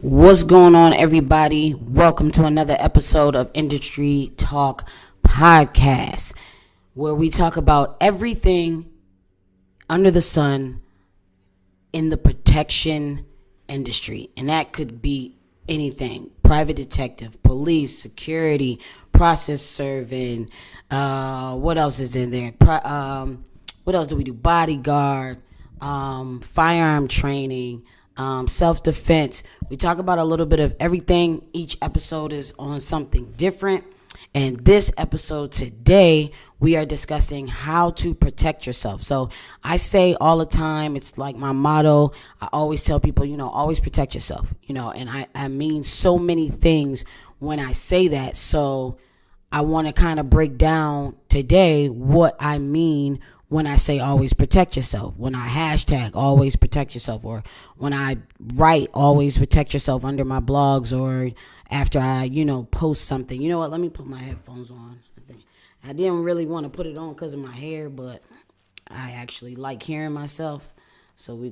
What's going on, everybody? Welcome to another episode of Industry Talk Podcast, where we talk about everything under the sun in the protection industry. And that could be anything: private detective, police, security, process serving. What else is in there? What else do we do? Bodyguard, firearm training, self-defense. We talk about a little bit of everything. Each episode is on something different. And this episode today, we are discussing how to protect yourself. So I say all the time, it's like my motto. I always tell people, always protect yourself, and I mean so many things when I say that. So I want to kind of break down today what I mean when I say always protect yourself, when I hashtag always protect yourself, or when I write always protect yourself under my blogs, or after I, post something. You know what? Let me put my headphones on. I didn't really want to put it on because of my hair, but I actually like hearing myself. So we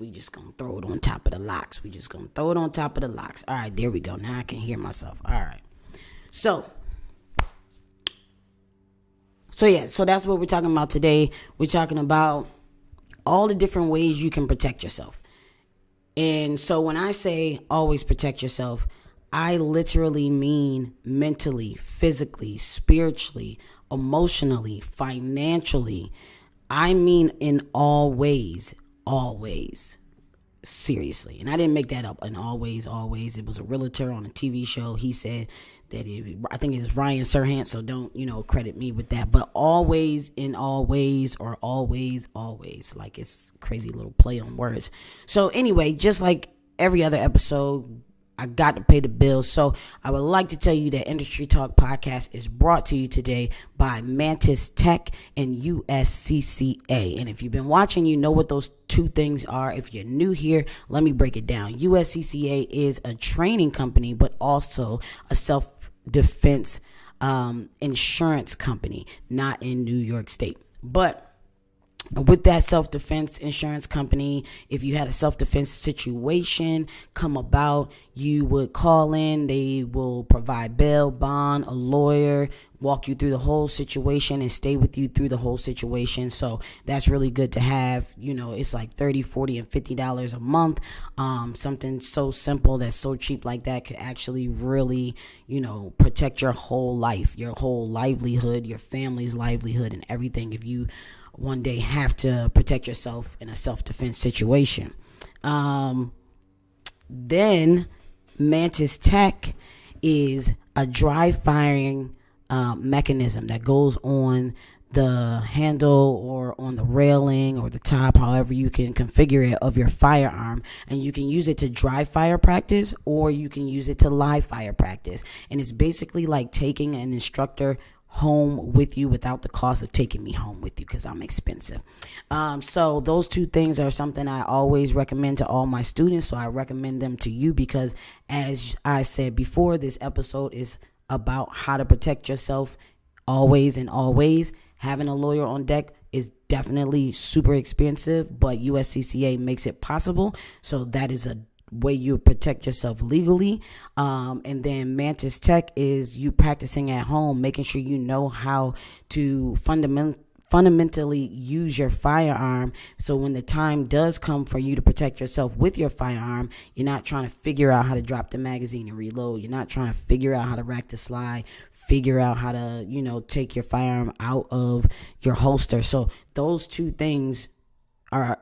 just gonna throw it on top of the locks. We just gonna throw it on top of the locks. All right, there we go. Now I can hear myself. All right. So that's what we're talking about today. We're talking about all the different ways you can protect yourself. And so when I say always protect yourself, I literally mean mentally, physically, spiritually, emotionally, financially. I mean in all ways, always. Seriously. And I didn't make that up. And always. It was a realtor on a TV show. He said that I think it was Ryan Serhant, so don't, credit me with that. But always, in all ways, or always. Like, it's crazy little play on words. So anyway, just like every other episode, I got to pay the bills. So I would like to tell you that Industry Talk Podcast is brought to you today by Mantis Tech and USCCA. And if you've been watching, you know what those two things are. If you're new here, let me break it down. USCCA is a training company, but also a self-defense insurance company, not in New York State. But with that self-defense insurance company, if you had a self-defense situation come about, you would call in. They will provide bail, bond, a lawyer, walk you through the whole situation and stay with you through the whole situation. So that's really good to have. It's like $30, $40, and $50 a month. Something so simple that's so cheap like that could actually really, protect your whole life, your whole livelihood, your family's livelihood, and everything if you one day have to protect yourself in a self-defense situation. Then Mantis Tech is a dry firing mechanism that goes on the handle or on the railing or the top, however you can configure it, of your firearm. And you can use it to dry fire practice, or you can use it to live fire practice. And it's basically like taking an instructor home with you without the cost of taking me home with you, because I'm expensive. So those two things are something I always recommend to all my students. So I recommend them to you because, as I said before, this episode is about how to protect yourself always and always. Having a lawyer on deck is definitely super expensive, but USCCA makes it possible. So that is a way you protect yourself legally. And then Mantis Tech is you practicing at home, making sure you know how to fundamentally use your firearm. So when the time does come for you to protect yourself with your firearm, you're not trying to figure out how to drop the magazine and reload. You're not trying to figure out how to rack the slide, figure out how to, take your firearm out of your holster. So those two things are,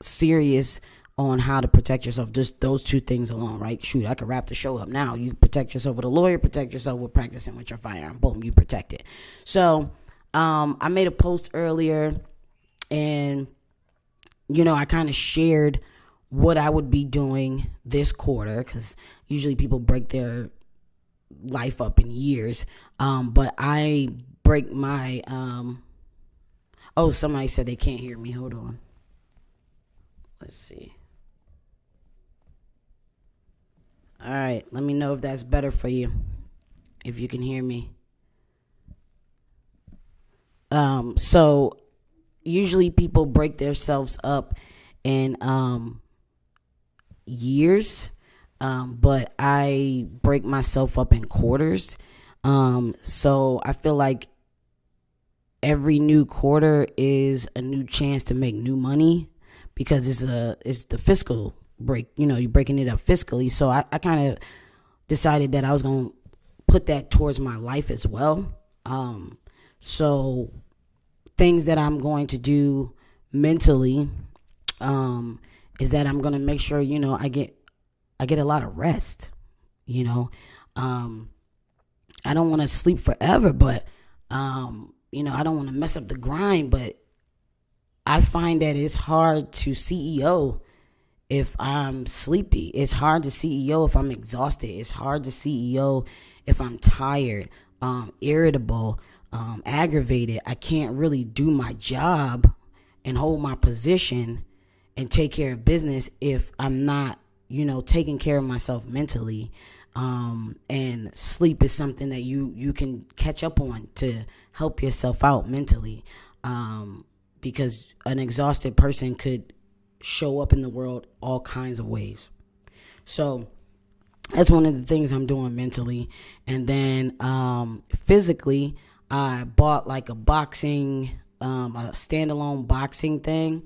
serious on how to protect yourself. Just those two things alone, right? Shoot, I could wrap the show up now. You protect yourself with a lawyer, protect yourself with practicing with your firearm. Boom, you protect it. So I made a post earlier, and I kind of shared what I would be doing this quarter, because usually people break their life up in years, but I break my somebody said they can't hear me. Hold on, let's see. All right, let me know if that's better for you, if you can hear me. So usually people break themselves up and years, but I break myself up in quarters. So I feel like every new quarter is a new chance to make new money because it's the fiscal break. You're breaking it up fiscally. So I kind of decided that I was going to put that towards my life as well. So things that I'm going to do mentally is that I'm going to make sure, I get a lot of rest. I don't want to sleep forever, but I don't want to mess up the grind, but I find that it's hard to CEO if I'm sleepy. It's hard to CEO if I'm exhausted. It's hard to CEO if I'm tired, irritable, aggravated. I can't really do my job and hold my position and take care of business if I'm not, taking care of myself mentally. And sleep is something that you can catch up on to help yourself out mentally. Because an exhausted person could show up in the world all kinds of ways. So that's one of the things I'm doing mentally. And then physically, I bought like a standalone boxing thing.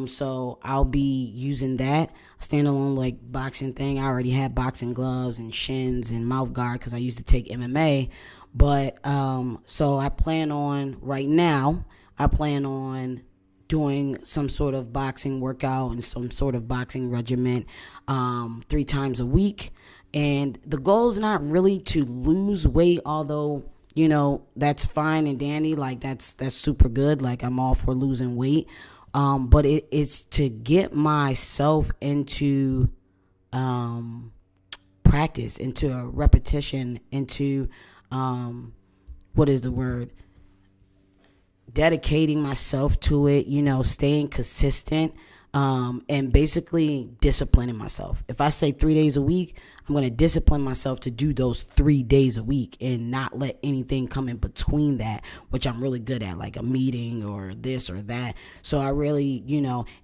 So I'll be using that standalone like boxing thing. I already had boxing gloves and shins and mouth guard because I used to take MMA. But so I plan on doing some sort of boxing workout and some sort of boxing regimen 3 times a week. And the goal is not really to lose weight, although that's fine and dandy. Like that's super good. Like I'm all for losing weight. But it's to get myself into practice, into a repetition, into what is the word? Dedicating myself to it, staying consistent, and basically disciplining myself. If I say 3 days a week, I'm going to discipline myself to do those 3 days a week and not let anything come in between that, which I'm really good at, like a meeting or this or that. So I really,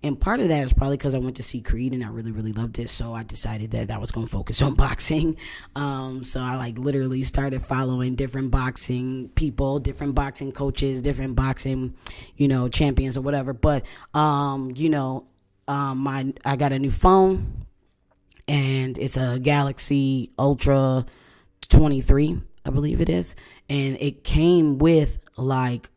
and part of that is probably because I went to see Creed and I really, really loved it. So I decided that I was going to focus on boxing. So I like literally started following different boxing people, different boxing coaches, different boxing, champions or whatever. But, I got a new phone. And it's a Galaxy Ultra 23, I believe it is. And it came with like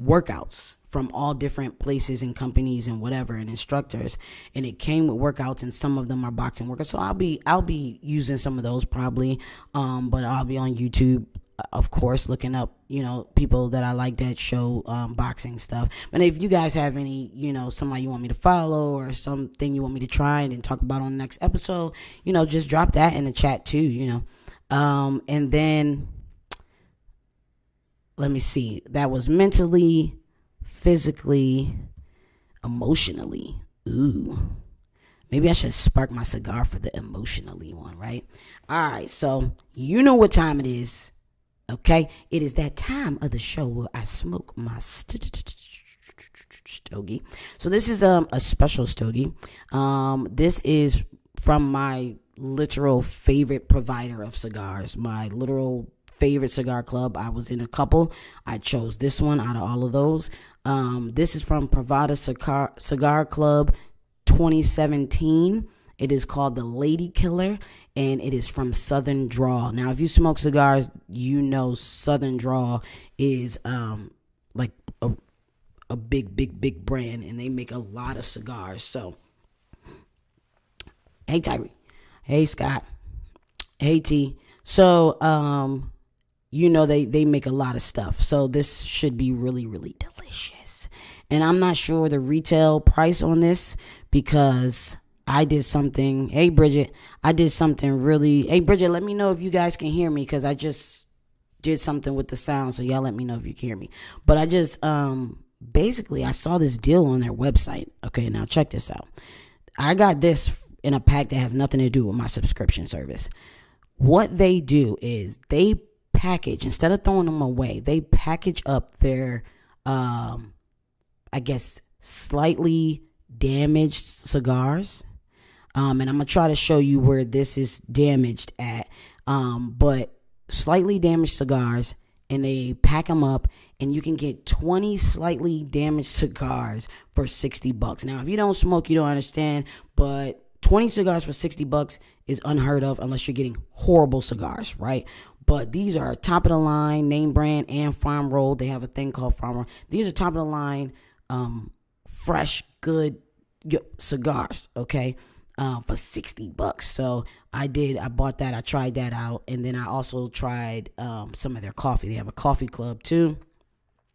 workouts from all different places and companies and whatever and instructors. And it came with workouts, and some of them are boxing workouts. So I'll be using some of those probably. But I'll be on YouTube, of course, looking up, people that I like that show boxing stuff. And if you guys have any, somebody you want me to follow or something you want me to try and then talk about on the next episode, just drop that in the chat too, And then, let me see. That was mentally, physically, emotionally. Ooh. Maybe I should spark my cigar for the emotionally one, right? All right, so you know what time it is. Okay, it is that time of the show where I smoke my stogie. So this is a special stogie. This is from my literal favorite provider of cigars, my literal favorite cigar club. I was in a couple. I chose this one out of all of those. This is from Privada Cigar Club 2017. It is called the LADYKILLER, and it is from Southern Draw. Now, if you smoke cigars, Southern Draw is like a big brand, and they make a lot of cigars. So, hey, Tyree. Hey, Scott. Hey, T. So, they make a lot of stuff. So this should be really, really delicious. And I'm not sure the retail price on this because I did something. Hey, Bridget, I did something really. Hey, Bridget, let me know if you guys can hear me because I just did something with the sound. So y'all let me know if you can hear me. But I just, basically, I saw this deal on their website. Okay, now check this out. I got this in a pack that has nothing to do with my subscription service. What they do is they package, instead of throwing them away, they package up their, slightly damaged cigars. And I'm going to try to show you where this is damaged at. But slightly damaged cigars, and they pack them up, and you can get 20 slightly damaged cigars for $60. Now, if you don't smoke, you don't understand, but 20 cigars for $60 is unheard of unless you're getting horrible cigars, right? But these are top of the line, name brand, and farm rolled. They have a thing called farm roll. These are top of the line, fresh, good cigars, okay? For $60. So I bought that. I tried that out. And then I also tried some of their coffee. They have a coffee club too.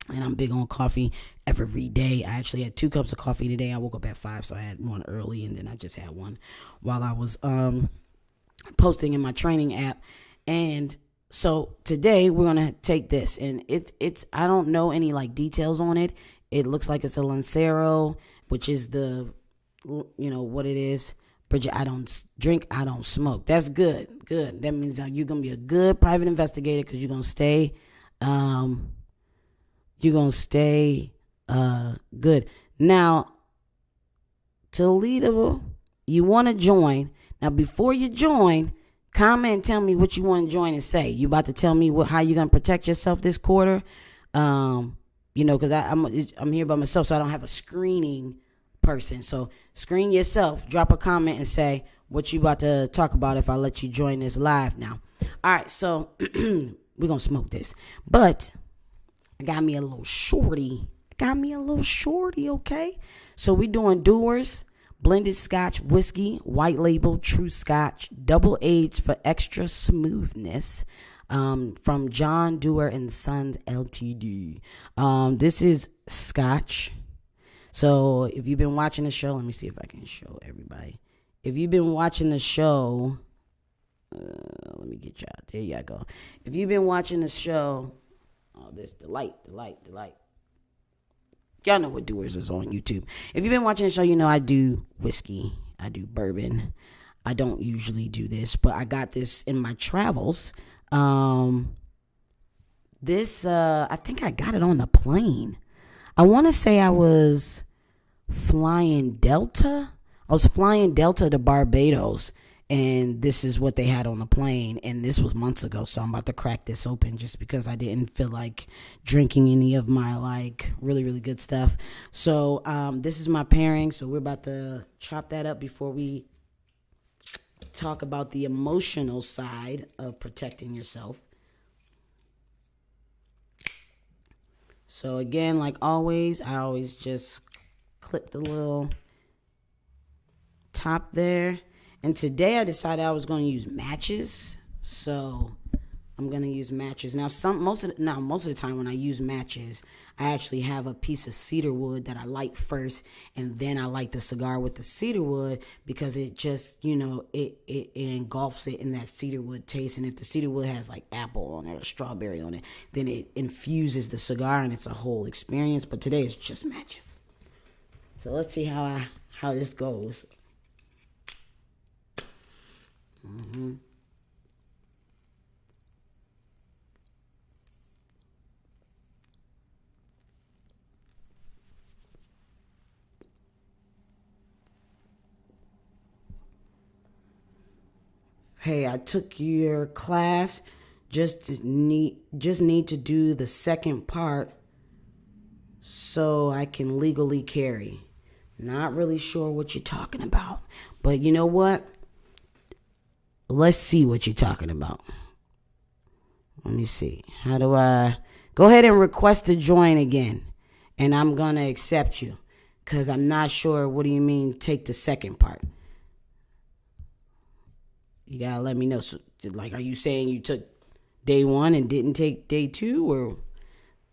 And I'm big on coffee every day. I actually had 2 cups of coffee today. I woke up at 5, so I had one early, and then I just had one while I was posting in my training app. And so today we're gonna take this, and it's I don't know any like details on it. It looks like it's a Lancero, which is the what it is. Bridget, I don't drink, I don't smoke. That's good. Good. That means you're gonna be a good private investigator because you're gonna stay. Good. Now, Toledo, you want to join. Now, before you join, comment and tell me what you want to join and say. You about to tell me how you're going to protect yourself this quarter? Because I'm here by myself, so I don't have a screening person. So screen yourself. Drop a comment and say what you about to talk about if I let you join this live now. All right, so we're going to smoke this. But I got me a little shorty. Okay? So we doing Dewars, blended scotch, whiskey, white label, true scotch, double aged for extra smoothness, from John Dewar and Sons Ltd. This is scotch. So if you've been watching the show, let me see if I can show everybody. If you've been watching the show, let me get you out. There you go. If you've been watching the show, the light. Y'all know what Dewars is on YouTube. If you've been watching the show, you know I do whiskey. I do bourbon. I don't usually do this, but I got this in my travels. I think I got it on the plane. I want to say I was flying Delta. I was flying Delta to Barbados, and this is what they had on the plane, and this was months ago, so I'm about to crack this open just because I didn't feel like drinking any of my, really, really good stuff. So this is my pairing, so we're about to chop that up before we talk about the emotional side of protecting yourself. So again, like always, I always just clip the little top there. And today I decided I was going to use matches. So I'm going to use matches. Now most of the time when I use matches, I actually have a piece of cedar wood that I light first, and then I light the cigar with the cedar wood because it just, it engulfs it in that cedar wood taste. And if the cedar wood has like apple on it or strawberry on it, then it infuses the cigar and it's a whole experience. But today it's just matches. So let's see how this goes. Hey, I took your class. Just need to do the second part so I can legally carry. Not really sure what you're talking about, but you know what? Let's see what you're talking about. Let me see. How do I go ahead and request to join again? And I'm going to accept you because I'm not sure. What do you mean take the second part? You got to let me know. So, are you saying you took day 1 and didn't take day 2? Or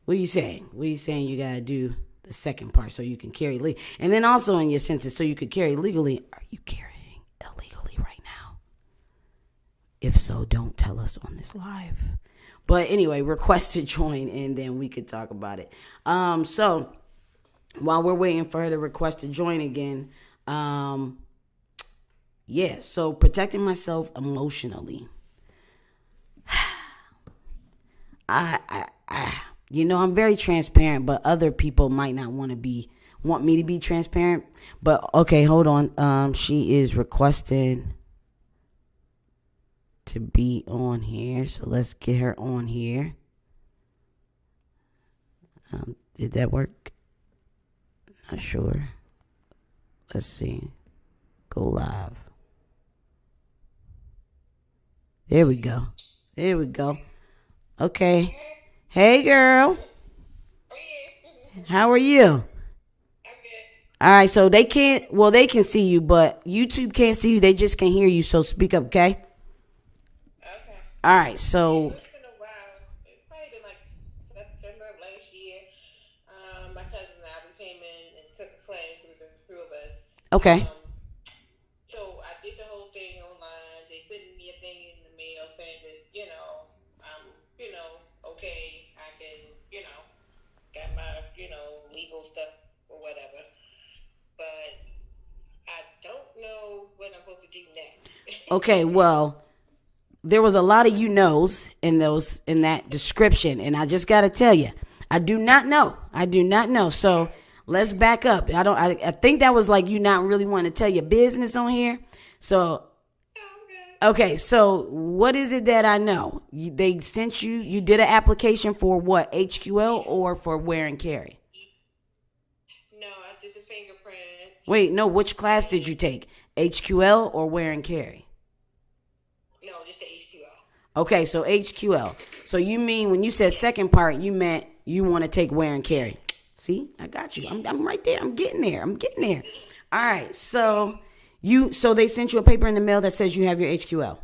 what are you saying? What are you saying you got to do the second part so you can carry legally? And then also in your senses, so you could carry legally. Are you carrying illegally right now? If so, don't tell us on this live. But anyway, request to join and then we could talk about it. So while we're waiting for her to request to join again, so protecting myself emotionally. I'm very transparent, but other people might not want to be want me to be transparent. But okay, hold on. She is requesting to be on here, so let's get her on here. Did that work? Not sure. Let's see. Go live. There we go. There we go. Okay. Hey, girl. How are you? I'm good. All right, so they can see you, but YouTube can't see you. They just can hear you, so speak up, okay? Okay. All right, so... It's been a while. It's probably been like September of last year. My cousin and I, we came in and took a class. It was a few of us. Okay. So I did the whole thing online. They sent me a thing in the mail saying that, I'm, okay. I can, got my, legal stuff or whatever. But I don't know what I'm supposed to do next. Okay, well, there was a lot of you knows in that description, and I just got to tell you, I do not know. So let's back up. I think that was like you not really want to tell your business on here. So okay, so what is it that I know? They sent you did an application for what, HQL or for wear and carry? No, I did the fingerprint. Wait, no, which class did you take? HQL or wear and carry? No, just the HQL. Okay, so HQL. So you mean when you said second part, you meant you want to take wear and carry. See, I got you. I'm right there. I'm getting there. All right, so they sent you a paper in the mail that says you have your HQL.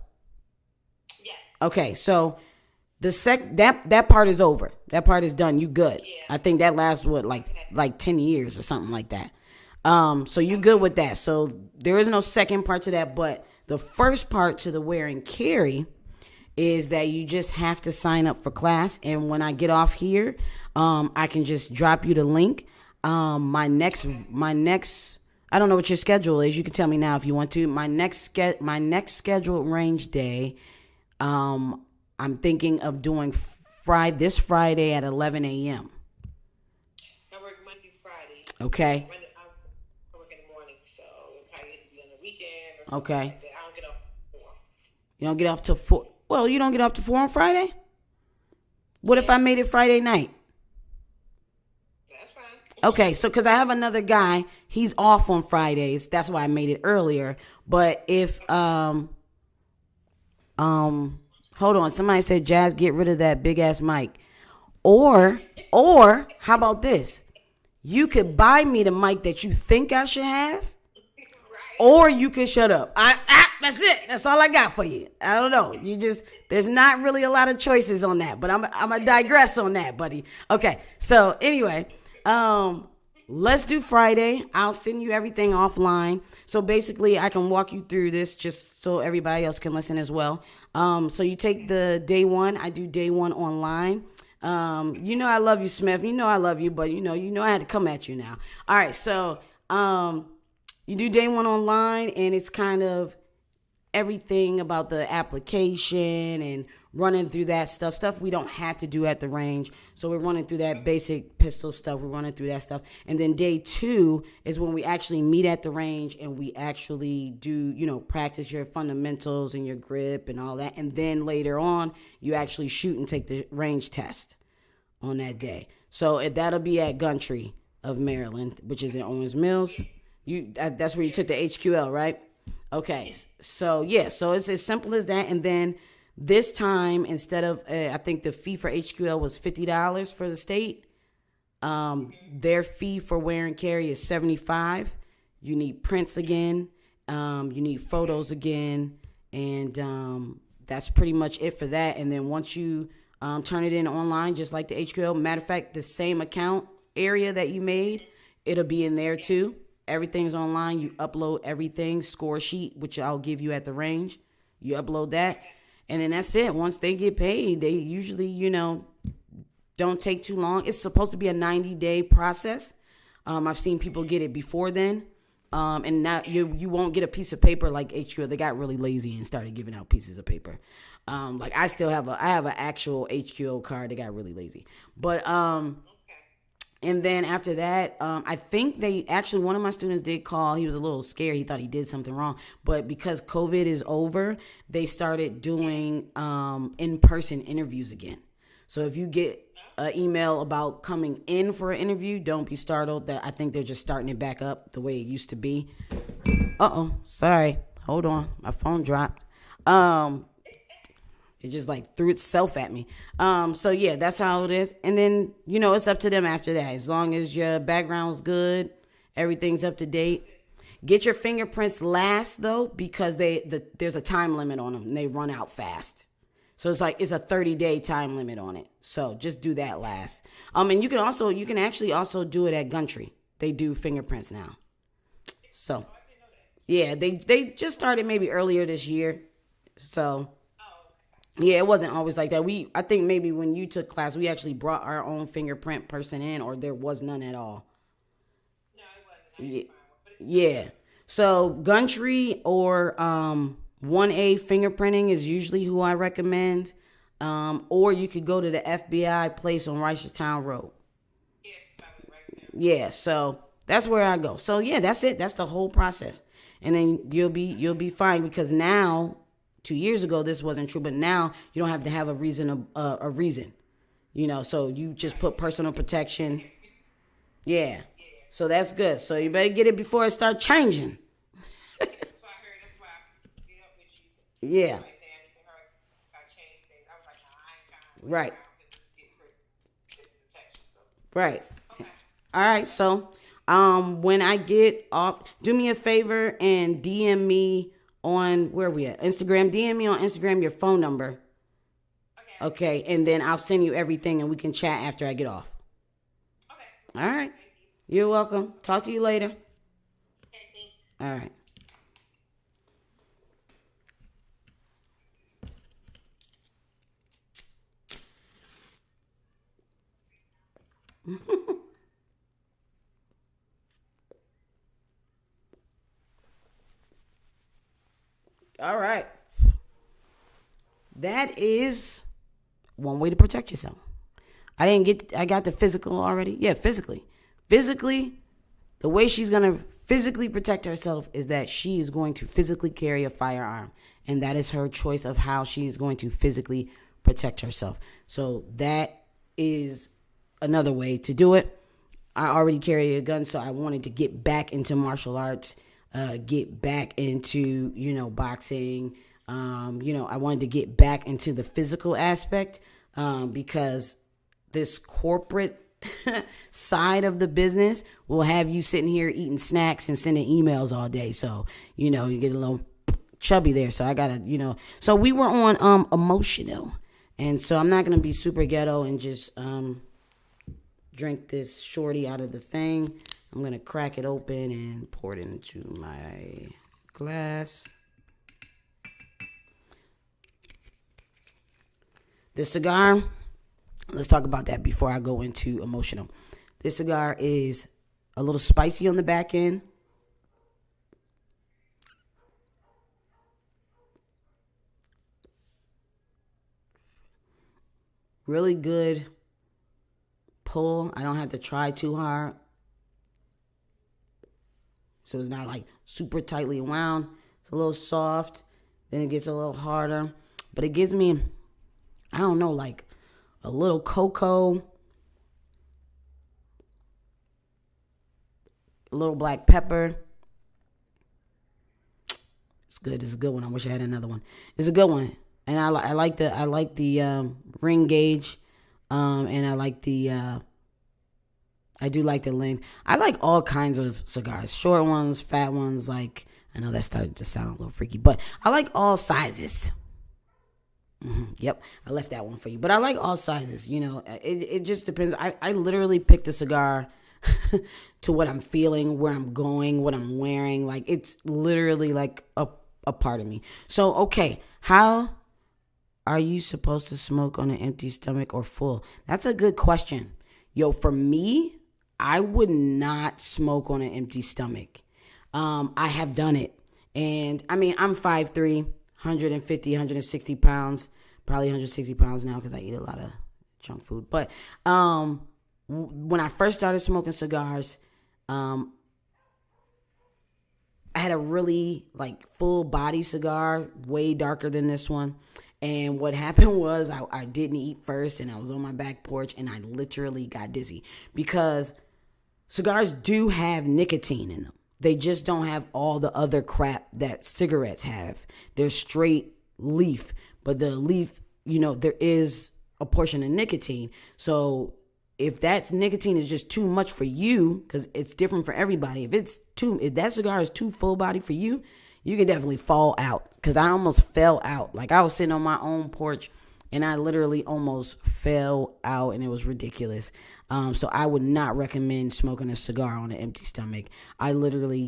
Yes. Okay, so that part is over. That part is done. You good. Yeah. I think that lasts like 10 years or something like that. So you good with that. So there is no second part to that, but the first part to the wear and carry is that you just have to sign up for class. And when I get off here, I can just drop you the link. My next I don't know what your schedule is. You can tell me now if you want to. My next scheduled range day, I'm thinking of doing this Friday at 11 a.m. I work Monday through Friday. Okay. I work in the morning, so it'll probably be on the weekend or Okay. like that. I don't get off till 4. You don't get off till 4. Well, you don't get off till 4 on Friday? What if I made it Friday night? That's fine. Okay, so because I have another guy, he's off on Fridays. That's why I made it earlier. But if hold on, somebody said, Jazz, get rid of that big ass mic. Or how about this? You could buy me the mic that you think I should have, or you can shut up. That's it. That's all I got for you. I don't know. There's not really a lot of choices on that, but I'm gonna digress on that, buddy. Okay. So anyway, let's do Friday. I'll send you everything offline. So basically, I can walk you through this just so everybody else can listen as well. So you take the day one. I do day one online. I love you, Smith. I love you, but I had to come at you now. All right. So, you do day one online, and it's kind of everything about the application and running through that stuff we don't have to do at the range. So we're running through that basic pistol stuff. We're running through that stuff. And then day two is when we actually meet at the range and we actually do, practice your fundamentals and your grip and all that. And then later on, you actually shoot and take the range test on that day. So that'll be at Gumtree of Maryland, which is in Owens Mills. That's where you took the HQL, right? Okay, so so it's as simple as that. And then this time, instead of I think the fee for HQL was $50 for the state, their fee for wear and carry is $75. You need prints again, you need photos again, and that's pretty much it for that. And then once you turn it in online, just like the HQL, matter of fact, the same account area that you made, it'll be in there too. Everything's online. You upload everything, score sheet, which I'll give you at the range. You upload that, and then that's it. Once they get paid, they usually, don't take too long. It's supposed to be a 90-day process. I've seen people get it before then, and now you won't get a piece of paper like HQL. They got really lazy and started giving out pieces of paper. Like I have an actual HQL card. They got really lazy, but And then after that, I think they actually, one of my students did call. He was a little scared. He thought he did something wrong. But because COVID is over, they started doing in-person interviews again. So if you get an email about coming in for an interview, don't be startled. That I think they're just starting it back up the way it used to be. Sorry. Hold on. My phone dropped. It just like threw itself at me. So yeah, that's how it is. And then, it's up to them after that. As long as your background's good, everything's up to date. Get your fingerprints last though, because there's a time limit on them and they run out fast. So it's a 30-day time limit on it. So just do that last. And you can actually also do it at Gumtree. They do fingerprints now. So yeah, they just started maybe earlier this year. So yeah, it wasn't always like that. I think maybe when you took class, we actually brought our own fingerprint person in, or there was none at all. No, it wasn't. Yeah. So Gumtree or 1A fingerprinting is usually who I recommend. Or you could go to the FBI place on Reisterstown Road. Yeah, so that's where I go. So yeah, that's it. That's the whole process. And then you'll be fine, because now, 2 years ago this wasn't true, but now you don't have to have a reason. So you just put personal protection. Yeah. So that's good. So you better get it before it starts changing. That's why I heard. That's why I get up with you. Yeah. I changed things. I was like, no, I ain't trying to. Right. This protection. So. Right. Okay. All right. So, when I get off, do me a favor and DM me on, where we at? Instagram. DM me on Instagram your phone number. Okay. And then I'll send you everything and we can chat after I get off. Okay. All right. You're welcome. Talk to you later. Okay, thanks. All right. All right. That is one way to protect yourself. I got the physical already. Yeah, physically. Physically, the way she's going to physically protect herself is that she is going to physically carry a firearm. And that is her choice of how she is going to physically protect herself. So that is another way to do it. I already carry a gun, so I wanted to get back into martial arts, get back into, boxing. I wanted to get back into the physical aspect because this corporate side of the business will have you sitting here eating snacks and sending emails all day. So, you get a little chubby there. So I gotta, so we were on emotional. And so I'm not gonna be super ghetto and just drink this shorty out of the thing. I'm gonna crack it open and pour it into my glass. The cigar, let's talk about that before I go into emotional. This cigar is a little spicy on the back end. Really good pull. I don't have to try too hard. So it's not like super tightly wound. It's a little soft. Then it gets a little harder. But it gives me, I don't know, like a little cocoa, a little black pepper. It's good. It's a good one. I wish I had another one. It's a good one, and I like the ring gauge, and I like the I do like the length. I like all kinds of cigars, short ones, fat ones. Like, I know that started to sound a little freaky, but I like all sizes. Yep, I left that one for you. But I like all sizes, It just depends. I literally picked a cigar to what I'm feeling, where I'm going, what I'm wearing. Like, it's literally like a part of me. So, okay, how are you supposed to smoke on an empty stomach or full? That's a good question. Yo, for me, I would not smoke on an empty stomach. I have done it. And, I mean, I'm 5'3", 150, 160 pounds, probably 160 pounds now because I eat a lot of junk food. But when I first started smoking cigars, I had a really like full body cigar, way darker than this one. And what happened was I didn't eat first, and I was on my back porch, and I literally got dizzy because cigars do have nicotine in them. They just don't have all the other crap that cigarettes have. They're straight leaf, but the leaf, there is a portion of nicotine. So if that nicotine is just too much for you, because it's different for everybody, if that cigar is too full body for you, you can definitely fall out. Because I almost fell out. Like, I was sitting on my own porch, and I literally almost fell out, and it was ridiculous. So I would not recommend smoking a cigar on an empty stomach. I literally,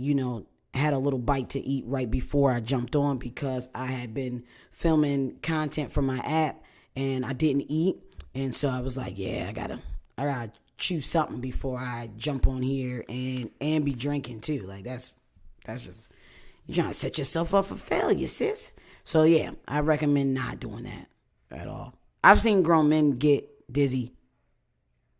had a little bite to eat right before I jumped on, because I had been filming content for my app, and I didn't eat. And so I was like, yeah, I gotta chew something before I jump on here and be drinking too. Like, that's just, you're trying to set yourself up for failure, sis. So yeah, I recommend not doing that at all. I've seen grown men get dizzy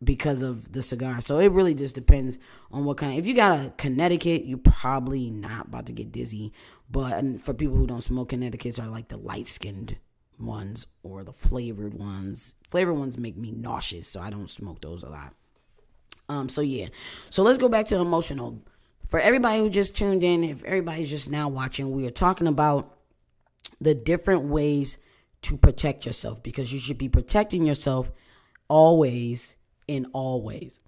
because of the cigar. So it really just depends on what kind. If you got a Connecticut, you're probably not about to get dizzy. But for people who don't smoke, Connecticut's are like the light-skinned ones or the flavored ones. Flavored ones make me nauseous, so I don't smoke those a lot. So yeah. So let's go back to emotional. For everybody who just tuned in, if everybody's just now watching, we are talking about the different ways to protect yourself, because you should be protecting yourself always in all ways.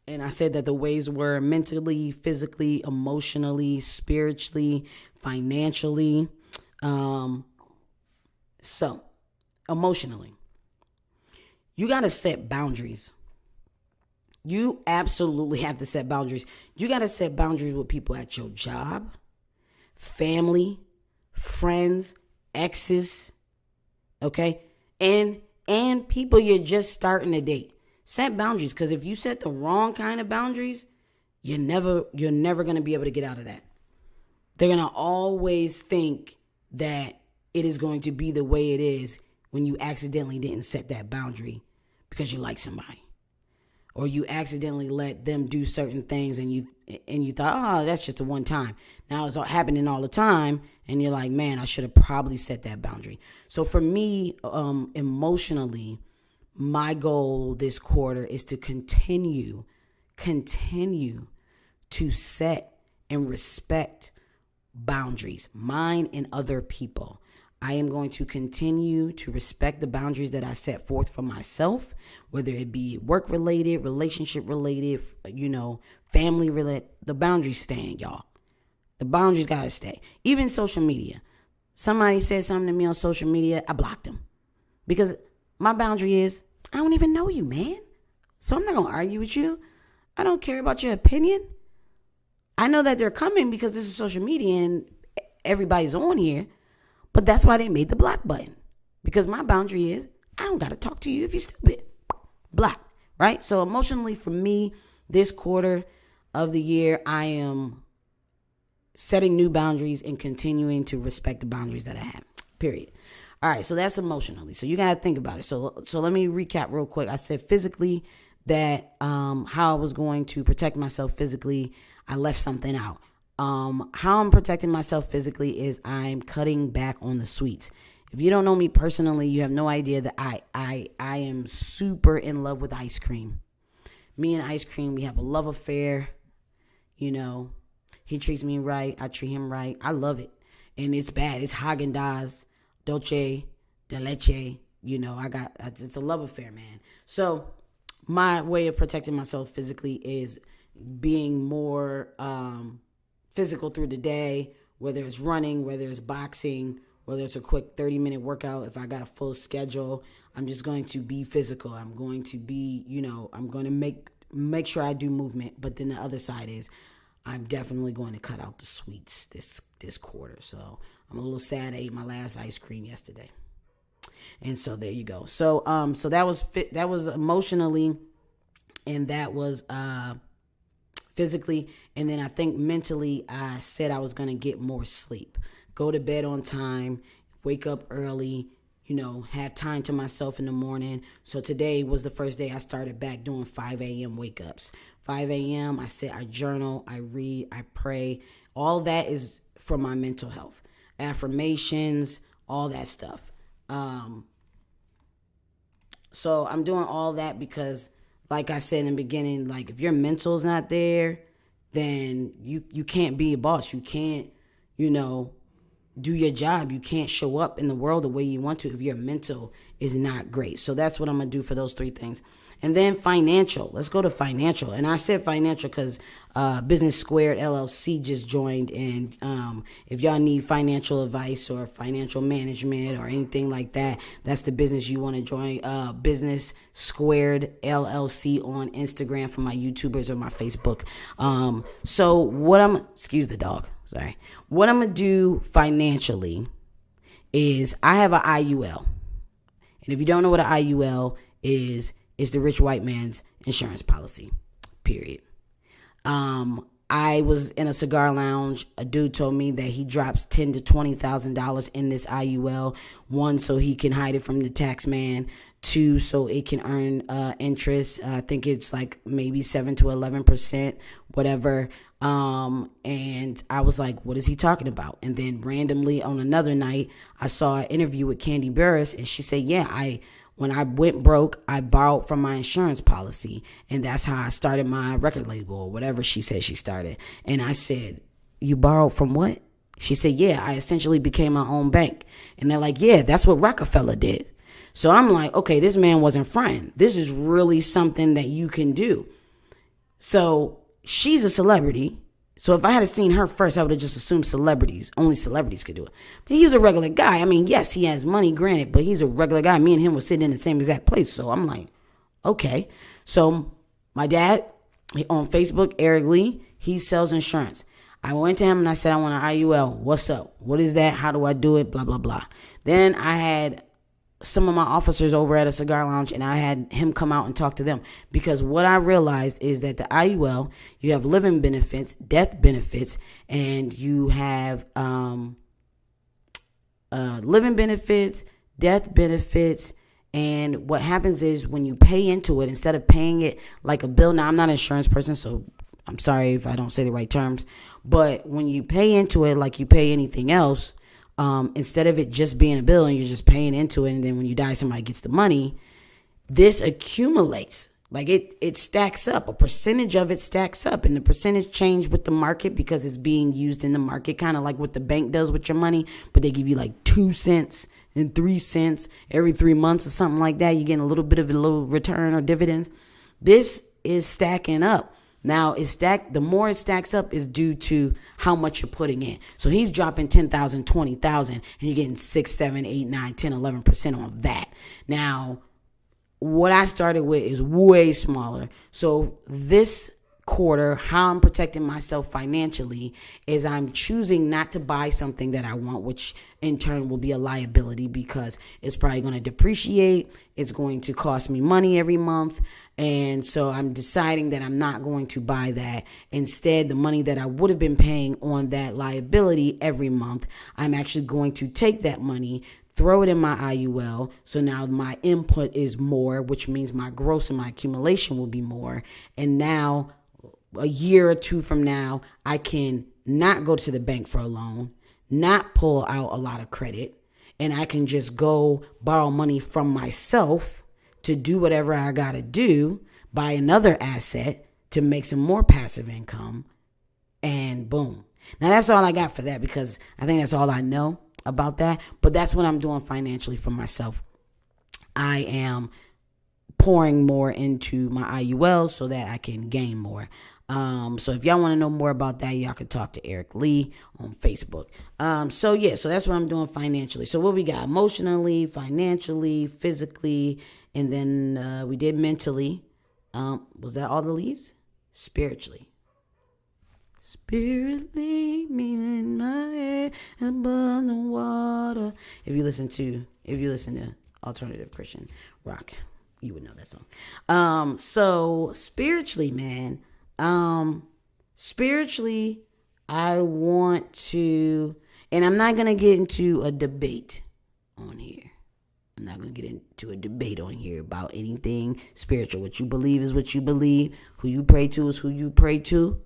And I said that the ways were mentally, physically, emotionally, spiritually, financially. So, emotionally, you got to set boundaries. You absolutely have to set boundaries. You got to set boundaries with people at your job, family, friends, exes, okay? And people you're just starting to date. Set boundaries, because if you set the wrong kind of boundaries, you're never going to be able to get out of that. They're going to always think that it is going to be the way it is when you accidentally didn't set that boundary because you like somebody. Or you accidentally let them do certain things and you thought, oh, that's just a one time. Now it's all happening all the time, and you're like, man, I should have probably set that boundary. So for me, emotionally, my goal this quarter is to continue to set and respect boundaries, mine and other people. I am going to continue to respect the boundaries that I set forth for myself, whether it be work-related, relationship-related, family-related. The boundaries stand, y'all. The boundaries got to stay. Even social media. Somebody said something to me on social media, I blocked them. Because my boundary is, I don't even know you, man. So I'm not going to argue with you. I don't care about your opinion. I know that they're coming because this is social media and everybody's on here. But that's why they made the block button. Because my boundary is, I don't got to talk to you if you're stupid. Block, right? So emotionally, for me, this quarter of the year, I am setting new boundaries and continuing to respect the boundaries that I have, period. All right, so that's emotionally. So you got to think about it. So let me recap real quick. I said physically that how I was going to protect myself physically, I left something out. How I'm protecting myself physically is I'm cutting back on the sweets. If you don't know me personally, you have no idea that I am super in love with ice cream. Me and ice cream, we have a love affair. He treats me right. I treat him right. I love it. And it's bad. It's Haagen-Dazs, Dolce de Leche. It's a love affair, man. So my way of protecting myself physically is being more physical through the day, whether it's running, whether it's boxing, whether it's a quick 30-minute workout. If I got a full schedule, I'm just going to be physical. I'm going to be, I'm going to make sure I do movement. But then the other side is I'm definitely going to cut out the sweets this quarter. So I'm a little sad I ate my last ice cream yesterday. And so there you go. So so that was emotionally, and that was physically. And then I think mentally, I said I was going to get more sleep, go to bed on time, wake up early, have time to myself in the morning. So today was the first day I started back doing 5 a.m. wake ups. 5 a.m. I sit, I journal, I read, I pray. All that is for my mental health. Affirmations, all that stuff. So I'm doing all that because, like I said in the beginning, like if your mental's not there, then you can't be a boss. You can't, do your job. You can't show up in the world the way you want to if your mental is not great. So that's what I'm going to do for those three things. And then financial. Let's go to financial. And I said financial because Business Squared LLC just joined. And if y'all need financial advice or financial management or anything like that, that's the business you want to join. Business Squared LLC on Instagram for my YouTubers or my Facebook. Excuse the dog. Sorry. What I'm going to do financially is I have an IUL. And if you don't know what an IUL is, it's the rich white man's insurance policy, period. I was in a cigar lounge. A dude told me that he drops $10,000 to $20,000 in this IUL. One, so he can hide it from the tax man. Two, so it can earn interest. I think it's like maybe 7 to 11%, whatever. And I was like, what is he talking about? And then randomly on another night, I saw an interview with Candy Burris, and she said, yeah, when I went broke, I borrowed from my insurance policy, and that's how I started my record label or whatever she said she started. And I said, you borrowed from what? She said, yeah, I essentially became my own bank. And they're like, yeah, that's what Rockefeller did. So I'm like, okay, this man wasn't fronting. This is really something that you can do. So she's a celebrity. So if I had seen her first, I would have just assumed only celebrities could do it. But he was a regular guy. I mean, yes, he has money, granted, but he's a regular guy. Me and him were sitting in the same exact place. So I'm like, okay. So my dad, on Facebook, Eric Lee, he sells insurance. I went to him and I said, I want an IUL. What's up? What is that? How do I do it? Blah, blah, blah. Then I had some of my officers over at a cigar lounge, and I had him come out and talk to them, because what I realized is that the IUL, you have living benefits, death benefits, and you have living benefits, death benefits. And what happens is when you pay into it, instead of paying it like a bill, now I'm not an insurance person, so I'm sorry if I don't say the right terms, but when you pay into it like you pay anything else, instead of it just being a bill and you're just paying into it, and then when you die, somebody gets the money, this accumulates. Like it stacks up. A percentage of it stacks up, and the percentage change with the market because it's being used in the market, kind of like what the bank does with your money, but they give you like 2 cents and 3 cents every 3 months or something like that. You're getting a little bit of a little return or dividends. This is stacking up. Now, the more it stacks up is due to how much you're putting in. So he's dropping 10,000, 20,000, and you're getting 6, 7, 8, 9, 10, 11% on that. Now, what I started with is way smaller. So this quarter, how I'm protecting myself financially is I'm choosing not to buy something that I want, which in turn will be a liability because it's probably going to depreciate. It's going to cost me money every month. And so I'm deciding that I'm not going to buy that. Instead, the money that I would have been paying on that liability every month, I'm actually going to take that money, throw it in my IUL. So now my input is more, which means my gross and my accumulation will be more. And now a year or two from now, I can not go to the bank for a loan, not pull out a lot of credit, and I can just go borrow money from myself to do whatever I got to do, buy another asset to make some more passive income, and boom. Now, that's all I got for that because I think that's all I know about that. But that's what I'm doing financially for myself. I am pouring more into my IUL so that I can gain more. So if y'all want to know more about that, y'all can talk to Eric Lee on Facebook. So that's what I'm doing financially. So what we got? Emotionally, financially, physically, and then we did mentally. Was that all the leads? Spiritually. Spirit lead me in my head above the water. If you listen to alternative Christian rock, you would know that song. So spiritually, man. Spiritually, I want to, and I'm not going to get into a debate on here. I'm not going to get into a debate on here about anything spiritual. What you believe is what you believe. Who you pray to is who you pray to.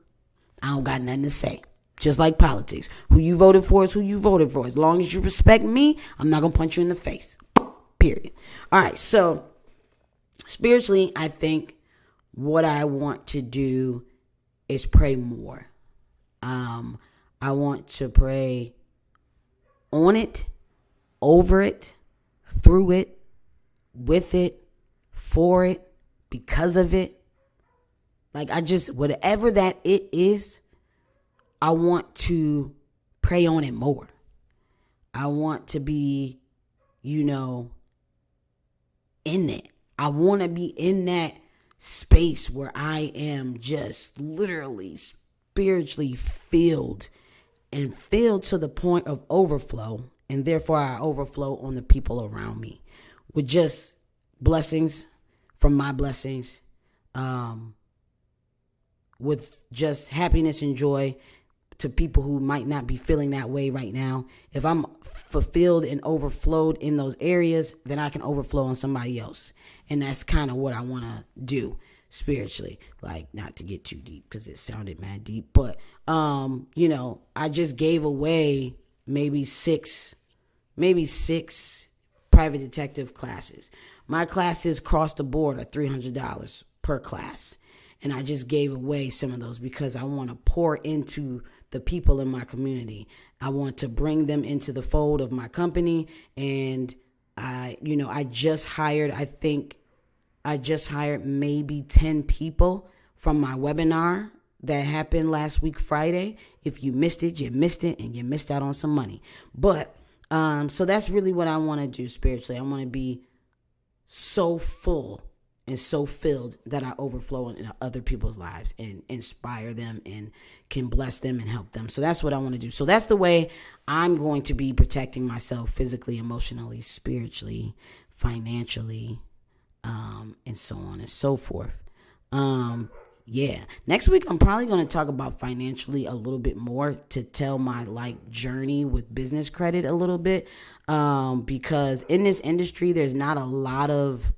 I don't got nothing to say. Just like politics. Who you voted for is who you voted for. As long as you respect me, I'm not going to punch you in the face. Period. All right. So spiritually, I think what I want to do is pray more. I want to pray on it, over it, through it, with it, for it, because of it. Like whatever that it is, I want to pray on it more. I want to be, in it. I want to be in that space where I am just literally spiritually filled and filled to the point of overflow. And therefore I overflow on the people around me with just blessings from my blessings, with just happiness and joy to people who might not be feeling that way right now. If I'm fulfilled and overflowed in those areas, then I can overflow on somebody else. And that's kind of what I want to do spiritually. Like, not to get too deep because it sounded mad deep, but I just gave away maybe six private detective classes. My classes across the board are $300 per class. And I just gave away some of those because I want to pour into the people in my community. I want to bring them into the fold of my company. And I just hired maybe 10 people from my webinar that happened last week, Friday. If you missed it, you missed it, and you missed out on some money. But, so that's really what I want to do spiritually. I want to be so full and so filled that I overflow in other people's lives and inspire them and can bless them and help them. So that's what I want to do. So that's the way I'm going to be protecting myself physically, emotionally, spiritually, financially, and so on and so forth. Next week I'm probably going to talk about financially a little bit more to tell my journey with business credit a little bit, because in this industry there's not a lot of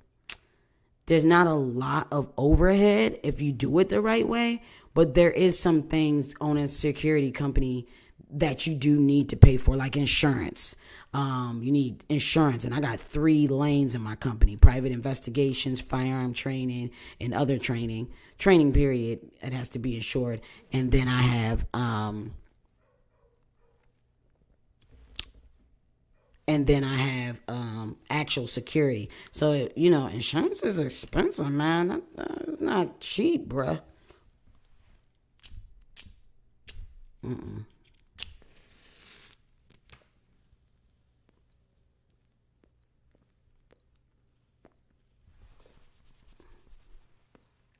overhead if you do it the right way, but there is some things on a security company that you do need to pay for, like insurance. You need insurance, and I got 3 lanes in my company: private investigations, firearm training, and other training period. It has to be insured. And then I have actual security. So, insurance is expensive, man. It's not cheap, bruh.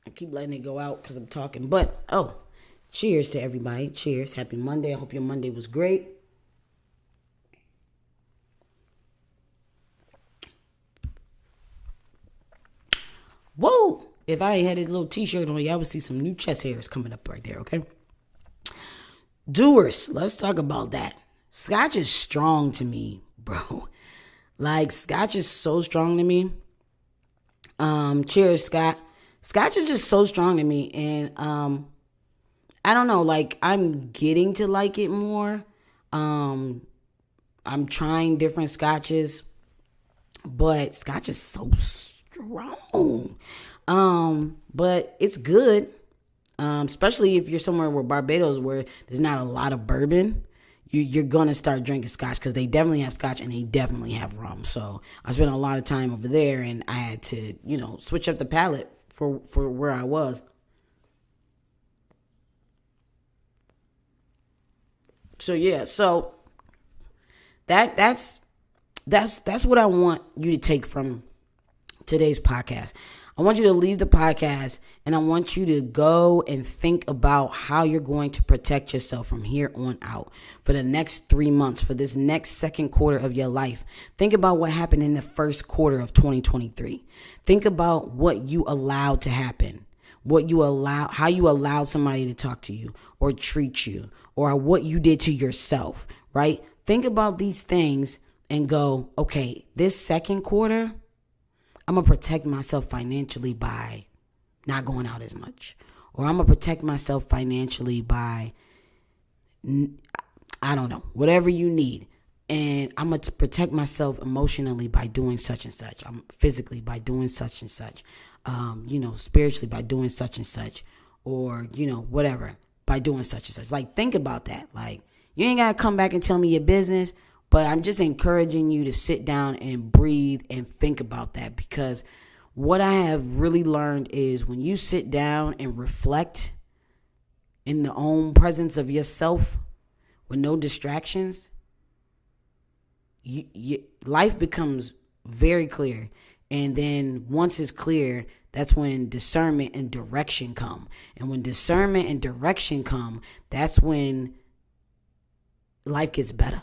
I keep letting it go out because I'm talking. But, cheers to everybody. Cheers. Happy Monday. I hope your Monday was great. Whoa! If I ain't had this little t-shirt on, y'all would see some new chest hairs coming up right there, okay? Dewars, let's talk about that. Scotch is strong to me, bro. Scotch is so strong to me. Cheers, Scott. Scotch is just so strong to me, and I don't know, I'm getting to like it more. I'm trying different scotches, but Scotch is so strong. But it's good. Especially if you're somewhere where Barbados, where there's not a lot of bourbon, you're gonna start drinking Scotch, because they definitely have Scotch and they definitely have rum. So I spent a lot of time over there, and I had to, switch up the palate for where I was. So yeah, so that's what I want you to take from today's podcast. I want you to leave the podcast, and I want you to go and think about how you're going to protect yourself from here on out for the next 3 months, for this next second quarter of your life. Think about what happened in the first quarter of 2023. Think about what you allowed to happen, how you allowed somebody to talk to you or treat you, or what you did to yourself, right? Think about these things and go, okay, this second quarter, I'm going to protect myself financially by not going out as much. Or I'm going to protect myself financially by, I don't know, whatever you need. And I'm going to protect myself emotionally by doing such and such. I'm physically by doing such and such. Spiritually by doing such and such. Or, whatever, by doing such and such. Like, think about that. Like, you ain't got to come back and tell me your business. But I'm just encouraging you to sit down and breathe and think about that. Because what I have really learned is when you sit down and reflect in the own presence of yourself with no distractions, life becomes very clear. And then once it's clear, that's when discernment and direction come. And when discernment and direction come, that's when life gets better.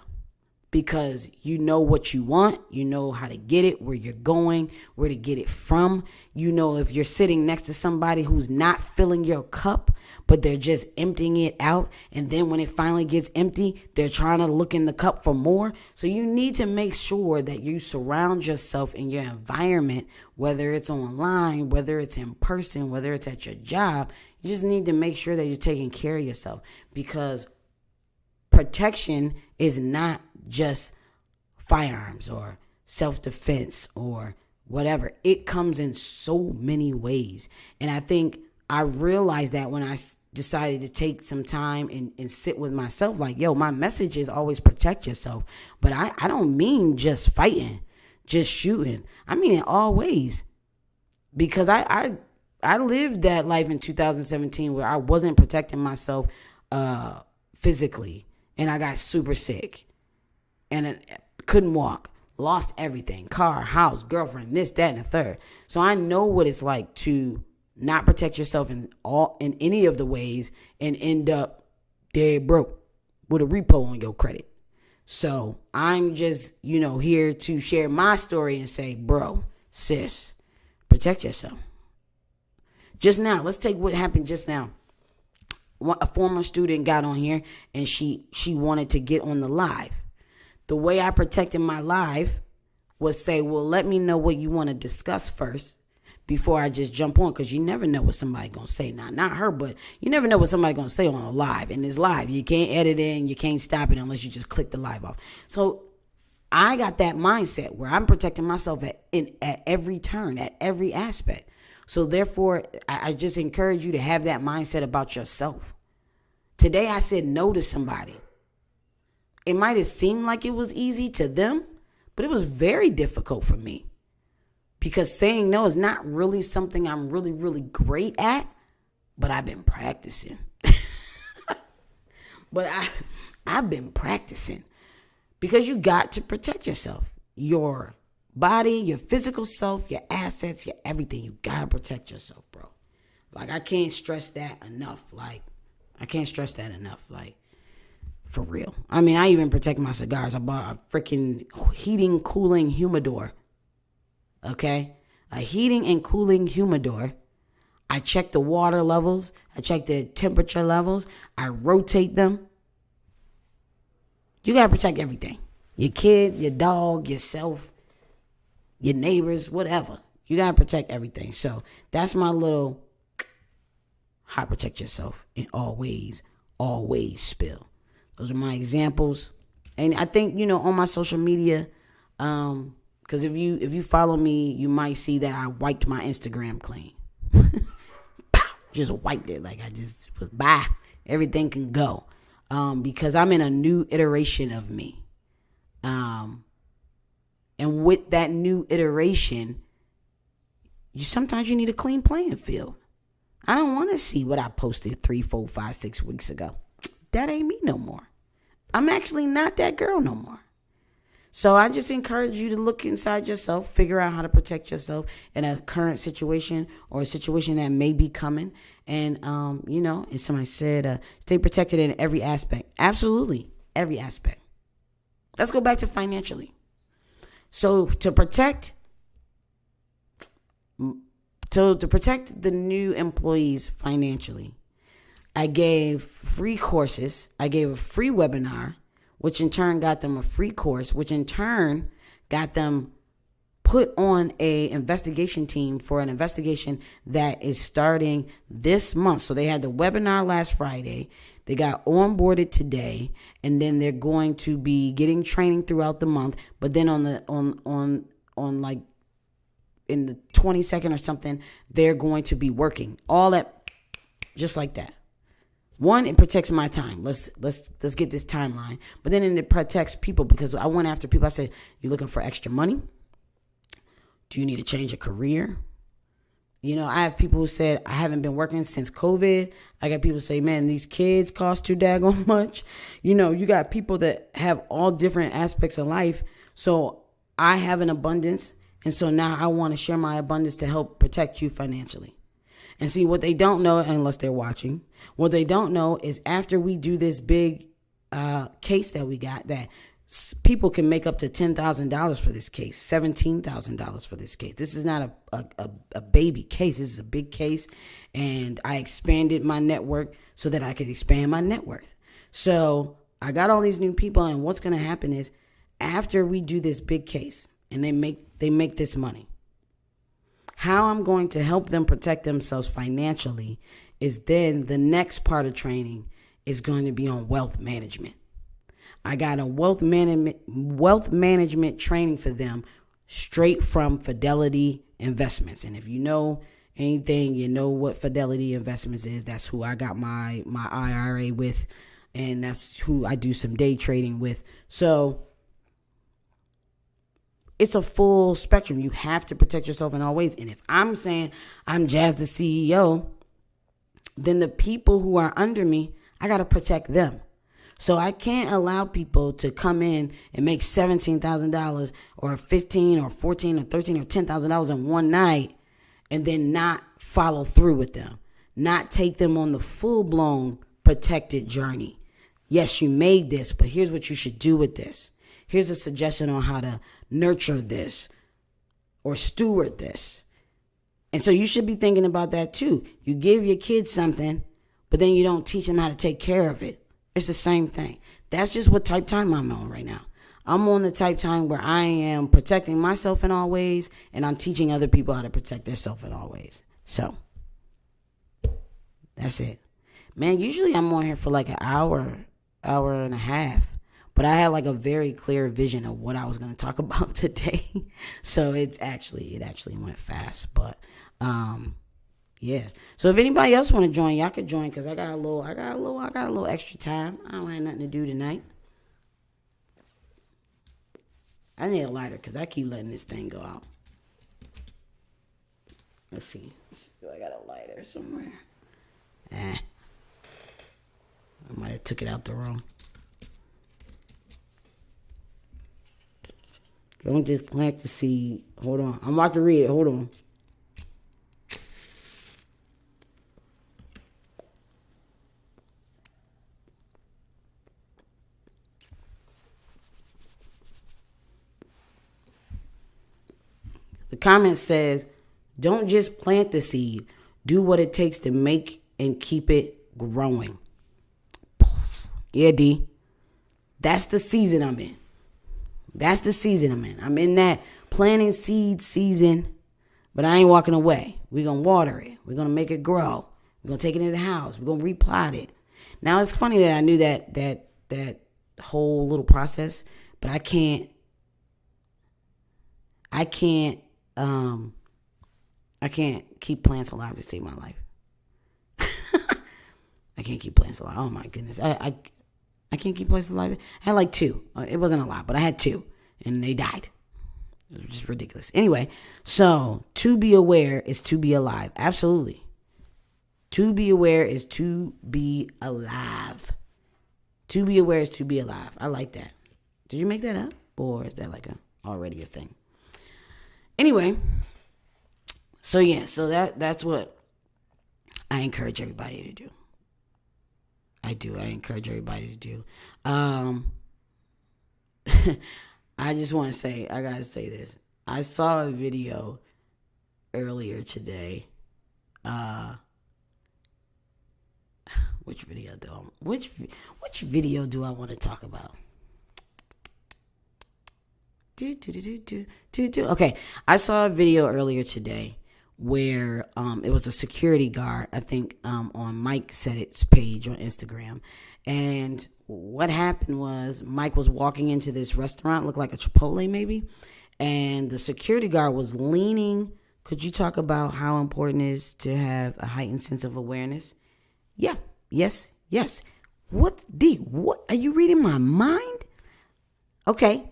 Because you know what you want, you know how to get it, where you're going, where to get it from. You know if you're sitting next to somebody who's not filling your cup, but they're just emptying it out. And then when it finally gets empty, they're trying to look in the cup for more. So you need to make sure that you surround yourself in your environment, whether it's online, whether it's in person, whether it's at your job. You just need to make sure that you're taking care of yourself, because protection is not just firearms or self-defense or whatever. It comes in so many ways. And I think I realized that when I decided to take some time and sit with myself, like, my message is always protect yourself. But I don't mean just fighting, just shooting. I mean it all ways. Because I lived that life in 2017 where I wasn't protecting myself physically. And I got super sick. And couldn't walk, lost everything, car, house, girlfriend, this, that, and the third. So I know what it's like to not protect yourself in any of the ways and end up dead broke with a repo on your credit. So I'm just, here to share my story and say, bro, sis, protect yourself. Just now, let's take what happened just now. A former student got on here and she wanted to get on the live. The way I protected my live was say, well, let me know what you want to discuss first before I just jump on, because you never know what somebody's going to say. Now, not her, but you never know what somebody's going to say on a live. And it's live. You can't edit it and you can't stop it unless you just click the live off. So I got that mindset where I'm protecting myself at every turn, at every aspect. So therefore, I just encourage you to have that mindset about yourself. Today, I said no to somebody. It might have seemed like it was easy to them, but it was very difficult for me, because saying no is not really something I'm really, really great at, but I've been practicing. I've been practicing, because you got to protect yourself, your body, your physical self, your assets, your everything. You got to protect yourself, bro. Like, I can't stress that enough. For real. I mean, I even protect my cigars. I bought a freaking heating, cooling humidor. Okay? A heating and cooling humidor. I check the water levels. I check the temperature levels. I rotate them. You got to protect everything. Your kids, your dog, yourself, your neighbors, whatever. You got to protect everything. So that's my little how to protect yourself in always spill. Those are my examples. And I think, on my social media, because if you follow me, you might see that I wiped my Instagram clean. Just wiped it. Like, I just was, bye. Everything can go. Because I'm in a new iteration of me. And with that new iteration, sometimes you need a clean playing field. I don't want to see what I posted 3, 4, 5, 6 weeks ago. That ain't me no more. I'm actually not that girl no more. So I just encourage you to look inside yourself, figure out how to protect yourself in a current situation or a situation that may be coming. And, and somebody said, stay protected in every aspect. Absolutely, every aspect. Let's go back to financially. So to protect the new employees financially, I gave free courses. I gave a free webinar which in turn got them a free course, which in turn got them put on a investigation team for an investigation that is starting this month. So they had the webinar last Friday. They got onboarded today, and then they're going to be getting training throughout the month. But then on like in the 22nd or something, they're going to be working all that just like that. One, it protects my time. Let's get this timeline. But then it protects people, because I went after people. I said, you looking for extra money? Do you need to change a career? You know, I have people who said, I haven't been working since COVID. I got people say, man, these kids cost too daggone much. You know, you got people that have all different aspects of life. So I have an abundance. And so now I want to share my abundance to help protect you financially. And see, what they don't know, unless they're watching, what they don't know is after we do this big case that we got, that people can make up to $10,000 for this case, $17,000 for this case. This is not a baby case. This is a big case. And I expanded my network so that I could expand my net worth. So I got all these new people. And what's going to happen is after we do this big case and they make this money, how I'm going to help them protect themselves financially is then the next part of training is going to be on wealth management. I got a wealth management training for them straight from Fidelity Investments. And if you know anything, you know what Fidelity Investments is. That's who I got my IRA with, and that's who I do some day trading with. So it's a full spectrum. You have to protect yourself in all ways. And if I'm saying I'm Jazz the CEO, then the people who are under me, I got to protect them. So I can't allow people to come in and make $17,000 or $15,000 or $14,000 or $13,000 or $10,000 in one night and then not follow through with them, not take them on the full-blown protected journey. Yes, you made this, but here's what you should do with this. Here's a suggestion on how to nurture this or steward this. And so you should be thinking about that too. You give your kids something, but then you don't teach them how to take care of it. It's the same thing. That's just what type time I'm on right now. I'm on the type time where I am protecting myself in all ways, and I'm teaching other people how to protect themselves in all ways. So that's it. Man, usually I'm on here for like an hour and a half. But I had like a very clear vision of what I was going to talk about today. So it actually went fast. But yeah. So if anybody else want to join, y'all could join, because I got a little extra time. I don't have nothing to do tonight. I need a lighter because I keep letting this thing go out. Let's see. Do I got a lighter somewhere? I might have took it out the room. Don't just plant the seed. Hold on. I'm about to read it. Hold on. The comment says, don't just plant the seed. Do what it takes to make and keep it growing. Yeah, D. That's the season I'm in. That's the season I'm in. I'm in that planting seed season, but I ain't walking away. We're going to water it. We're going to make it grow. We're going to take it into the house. We're going to replot it. Now, it's funny that I knew that whole little process, but I can't keep plants alive to save my life. I can't keep plants alive. Oh, my goodness. I can't keep plants alive. I had like 2. It wasn't a lot, but I had 2, and they died. It was just ridiculous. Anyway, so to be aware is to be alive. Absolutely. To be aware is to be alive. To be aware is to be alive. I like that. Did you make that up? Or is that like already a thing? Anyway, so yeah, so that's what I encourage everybody to do. I encourage everybody to do. I just want to say, I got to say this. I saw a video earlier today. Which video do I want to talk about? Okay, I saw a video earlier today where it was a security guard, I think, on Mike Said It's page on Instagram. And what happened was Mike was walking into this restaurant, looked like a Chipotle maybe, and the security guard was leaning. Could you talk about how important it is to have a heightened sense of awareness? Yeah, yes. What are you reading my mind? Okay,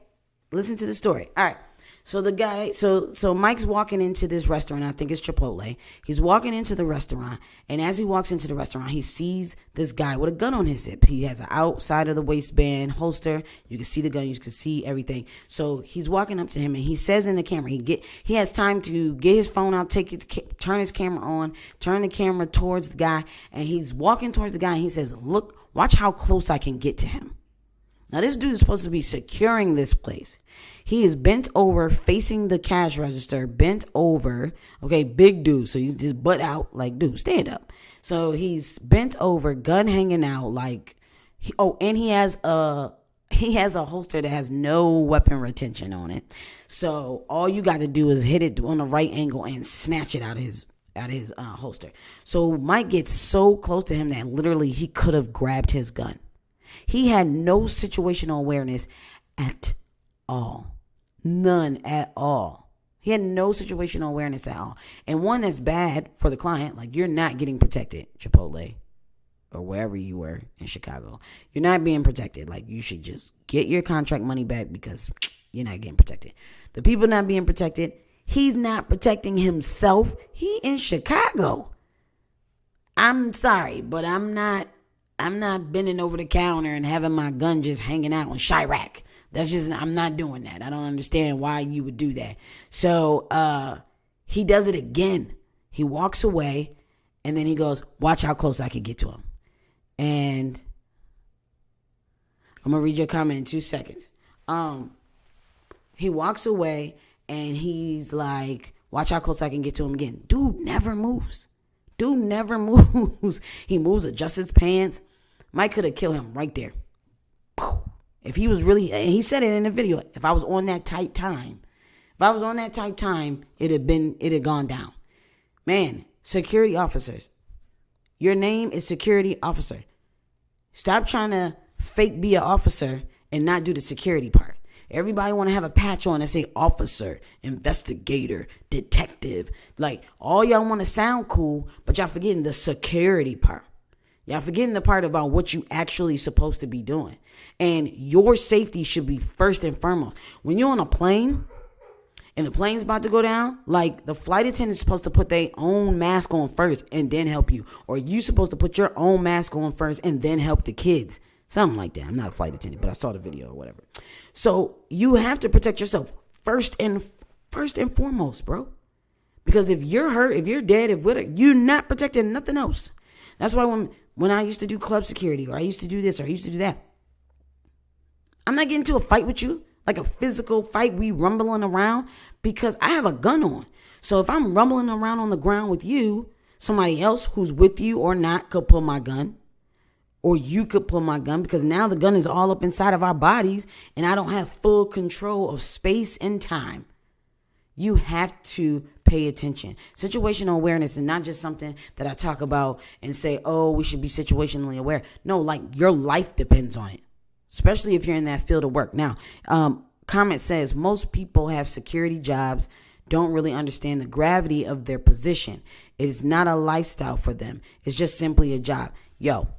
listen to the story. All right. So the guy, so Mike's walking into this restaurant. I think it's Chipotle. He's walking into the restaurant, and as he walks into the restaurant, he sees this guy with a gun on his hip. He has an outside of the waistband holster. You can see the gun. You can see everything. So he's walking up to him, and he says in the camera, he has time to get his phone out, turn his camera on, turn the camera towards the guy, and he's walking towards the guy, and he says, "Look, watch how close I can get to him." Now, this dude is supposed to be securing this place. He is bent over, facing the cash register, bent over. Okay, big dude. So he's just butt out, like, dude, stand up. So he's bent over, gun hanging out, like, and he has a holster that has no weapon retention on it. So all you got to do is hit it on the right angle and snatch it out of his holster. So Mike gets so close to him that literally he could have grabbed his gun. He had no situational awareness at all. None at all. He had no situational awareness at all. And one that's bad for the client, like you're not getting protected, Chipotle, or wherever you were in Chicago. You're not being protected. Like you should just get your contract money back because you're not getting protected. The people not being protected, he's not protecting himself. He in Chicago. I'm sorry, but I'm not bending over the counter and having my gun just hanging out on Chirac. I'm not doing that. I don't understand why you would do that. So he does it again. He walks away, and then he goes, watch how close I can get to him. And I'm going to read your comment in 2 seconds. He walks away, and he's like, watch how close I can get to him again. Dude never moves. He moves, adjusts his pants. Mike could have killed him right there. If he was really, and he said it in the video, if I was on that tight time, it had gone down. Man, security officers, your name is security officer. Stop trying to fake be an officer and not do the security part. Everybody want to have a patch on and say officer, investigator, detective. Like, all y'all want to sound cool, but y'all forgetting the security part. Y'all forgetting the part about what you actually supposed to be doing. And your safety should be first and foremost. When you're on a plane and the plane's about to go down, like the flight attendant is supposed to put their own mask on first and then help you. Or you supposed to put your own mask on first and then help the kids. Something like that. I'm not a flight attendant, but I saw the video or whatever. So you have to protect yourself first and foremost, bro. Because if you're hurt, if you're dead, you're not protecting nothing else. That's why when I used to do club security, or I used to do this, or I used to do that, I'm not getting into a fight with you, like a physical fight, we rumbling around, because I have a gun on. So if I'm rumbling around on the ground with you, somebody else who's with you or not could pull my gun. Or you could pull my gun, because now the gun is all up inside of our bodies and I don't have full control of space and time. You have to pay attention. Situational awareness is not just something that I talk about and say, oh, we should be situationally aware. No, like your life depends on it, especially if you're in that field of work. Now, comment says most people have security jobs, don't really understand the gravity of their position. It is not a lifestyle for them. It's just simply a job. Yo,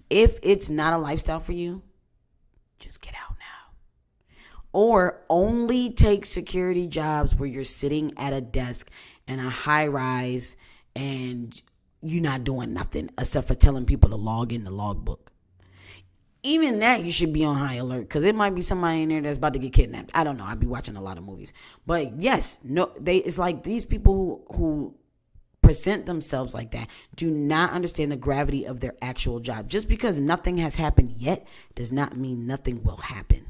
if it's not a lifestyle for you, just get out now. Or only take security jobs where you're sitting at a desk in a high rise and you're not doing nothing except for telling people to log in the logbook. Even that, you should be on high alert, because it might be somebody in there that's about to get kidnapped. I don't know. I be watching a lot of movies. But yes, it's like these people who present themselves like that do not understand the gravity of their actual job. Just because nothing has happened yet does not mean nothing will happen.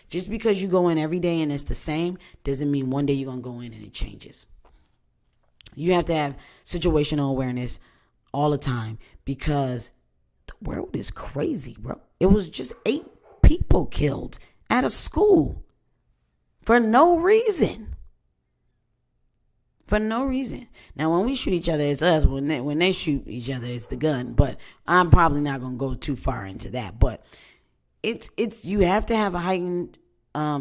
Just because you go in every day and it's the same doesn't mean one day you're going to go in and it changes. You have to have situational awareness all the time, because the world is crazy, bro. It was just 8 people killed at a school. for no reason. For no reason. Now, when we shoot each other, it's us. When they shoot each other, it's the gun. But I'm probably not going to go too far into that. But it's you have to have a heightened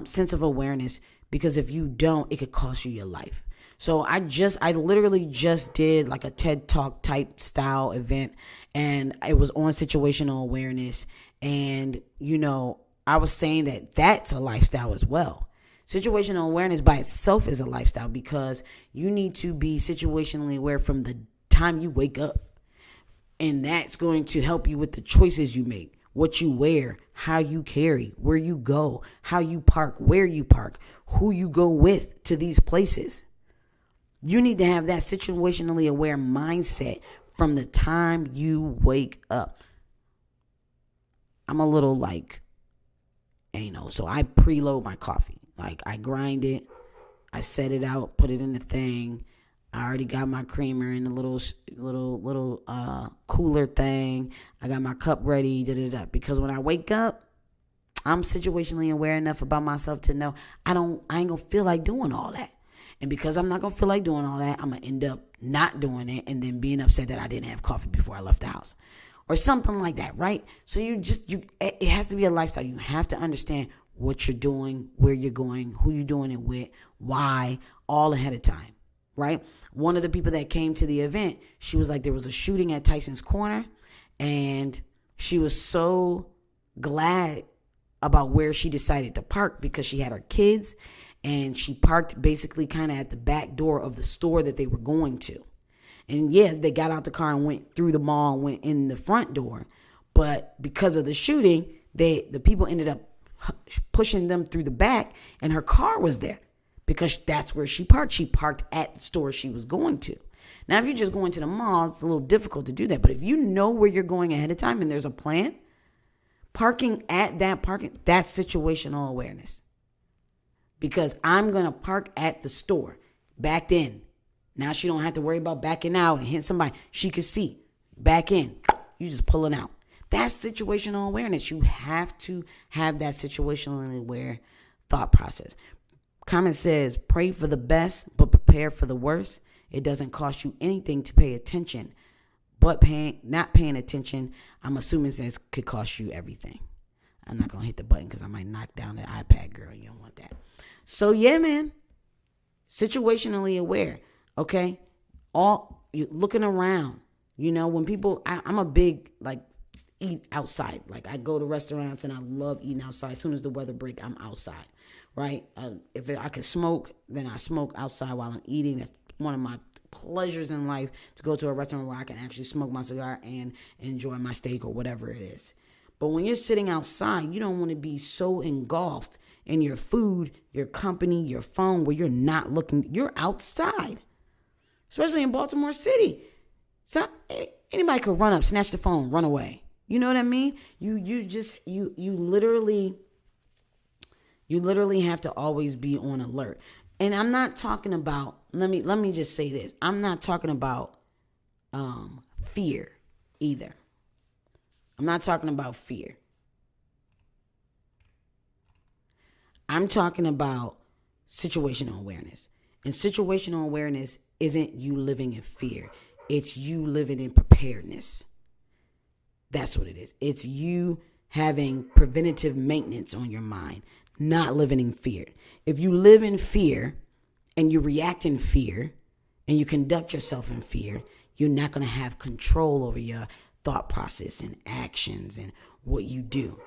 sense of awareness, because if you don't, it could cost you your life. So I literally just did like a TED Talk type style event, and it was on situational awareness. And, I was saying that that's a lifestyle as well. Situational awareness by itself is a lifestyle, because you need to be situationally aware from the time you wake up. And that's going to help you with the choices you make, what you wear, how you carry, where you go, how you park, where you park, who you go with to these places. You need to have that situationally aware mindset from the time you wake up. I'm a little so I preload my coffee. I grind it, I set it out, put it in the thing. I already got my creamer in the little cooler thing. I got my cup ready, because when I wake up, I'm situationally aware enough about myself to know I ain't gonna feel like doing all that. And because I'm not going to feel like doing all that, I'm going to end up not doing it and then being upset that I didn't have coffee before I left the house. Or something like that, right? So it has to be a lifestyle. You have to understand what you're doing, where you're going, who you're doing it with, why, all ahead of time, right? One of the people that came to the event, she was like, there was a shooting at Tyson's Corner, and she was so glad about where she decided to park because she had her kids. And she parked basically kind of at the back door of the store that they were going to. And yes, they got out the car and went through the mall and went in the front door. But because of the shooting, the people ended up pushing them through the back, and her car was there because that's where she parked. She parked at the store she was going to. Now, if you're just going to the mall, it's a little difficult to do that. But if you know where you're going ahead of time and there's a plan, parking at that parking, that's situational awareness. Because I'm going to park at the store, backed in. Now she don't have to worry about backing out and hitting somebody. She can see, back in. You just pulling out. That's situational awareness. You have to have that situationally aware thought process. Comment says, pray for the best, but prepare for the worst. It doesn't cost you anything to pay attention. But not paying attention, I'm assuming says could cost you everything. I'm not going to hit the button because I might knock down the iPad, girl. You don't want that. So, yeah, man, situationally aware, okay? You looking around, when people, I'm a big, eat outside. I go to restaurants and I love eating outside. As soon as the weather break, I'm outside, right? If I can smoke, then I smoke outside while I'm eating. That's one of my pleasures in life, to go to a restaurant where I can actually smoke my cigar and enjoy my steak or whatever it is. But when you're sitting outside, you don't want to be so engulfed in your food, your company, your phone, where you're not looking. You're outside, especially in Baltimore City. So anybody could run up, snatch the phone, run away. You know what I mean? You literally have to always be on alert. And I'm not talking about, let me just say this. I'm not talking about fear either. I'm not talking about fear. I'm talking about situational awareness. And situational awareness isn't you living in fear. It's you living in preparedness. That's what it is. It's you having preventative maintenance on your mind, not living in fear. If you live in fear and you react in fear and you conduct yourself in fear, you're not going to have control over your thought process and actions and what you do.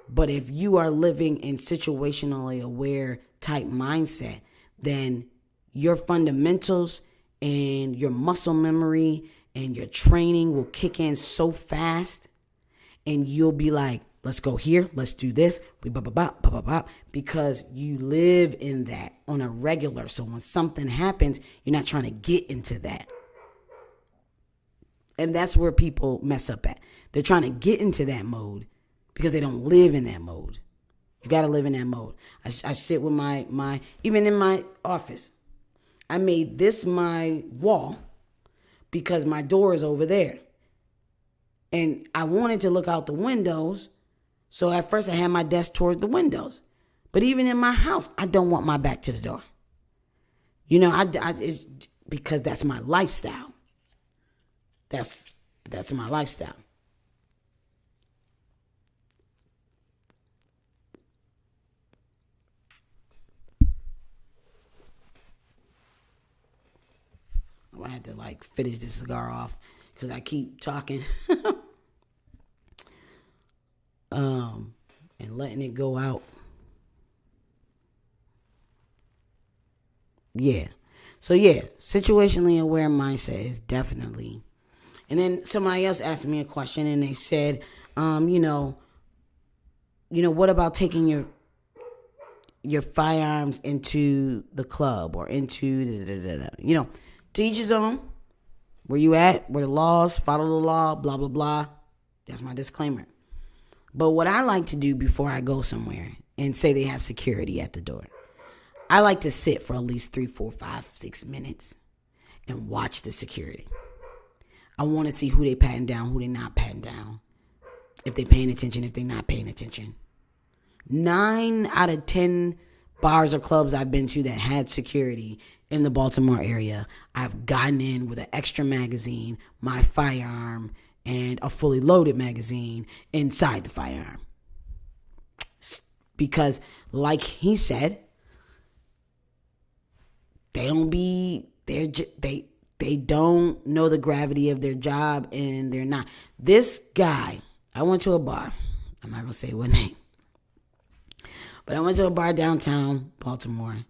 But if you are living in situationally aware type mindset, then your fundamentals and your muscle memory and your training will kick in so fast, and you'll be like, let's go here, let's do this, because you live in that on a regular. So when something happens, you're not trying to get into that. And that's where people mess up at. They're trying to get into that mode because they don't live in that mode. You got to live in that mode. I sit with my even in my office, I made this my wall because my door is over there. And I wanted to look out the windows. So at first I had my desk towards the windows. But even in my house, I don't want my back to the door. It's because that's my lifestyle. That's my lifestyle. I had to finish this cigar off because I keep talking and letting it go out. Yeah. So yeah, situationally aware mindset is definitely. And then somebody else asked me a question and they said, what about taking your firearms into the club or into to each his own. Where you at? Where the laws, follow the law, blah, blah, blah. That's my disclaimer. But what I like to do before I go somewhere and say they have security at the door, I like to sit for at least 3, 4, 5, 6 minutes and watch the security. I want to see who they patting down, who they not patting down. If they paying attention, if they not paying attention. 9 out of 10 bars or clubs I've been to that had security in the Baltimore area, I've gotten in with an extra magazine, my firearm, and a fully loaded magazine inside the firearm. Because, like he said, they don't know the gravity of their job, and they're not. This guy, I went to a bar. I'm not going to say what name. But I went to a bar downtown Baltimore,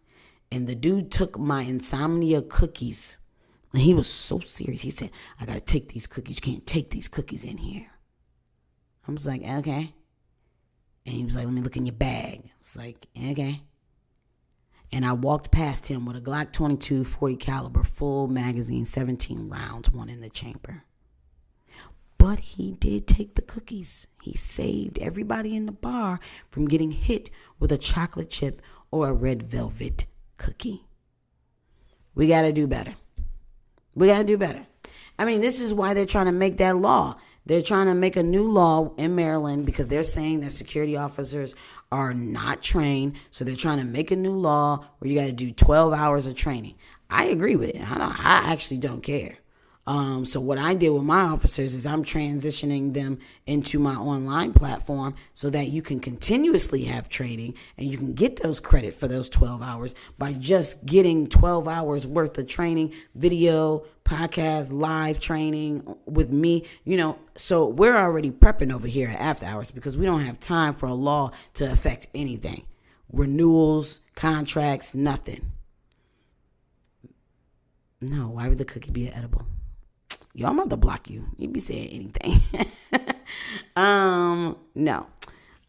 and the dude took my insomnia cookies. And he was so serious. He said, I got to take these cookies. You can't take these cookies in here. I was like, okay. And he was like, let me look in your bag. I was like, okay. And I walked past him with a Glock 22 40 caliber full magazine, 17 rounds, one in the chamber. But he did take the cookies. He saved everybody in the bar from getting hit with a chocolate chip or a red velvet cookie. We got to do better. We got to do better. I mean, this is why they're trying to make that law. They're trying to make a new law in Maryland because they're saying that security officers are not trained. So they're trying to make a new law where you got to do 12 hours of training. I agree with it. I actually don't care. So what I did with my officers is I'm transitioning them into my online platform so that you can continuously have training and you can get those credit for those 12 hours by just getting 12 hours worth of training, video, podcast, live training with me, so we're already prepping over here at After Hours because we don't have time for a law to affect anything. Renewals, contracts, nothing. No, why would the cookie be edible? Yo, I'm about to block you. You be saying anything. No.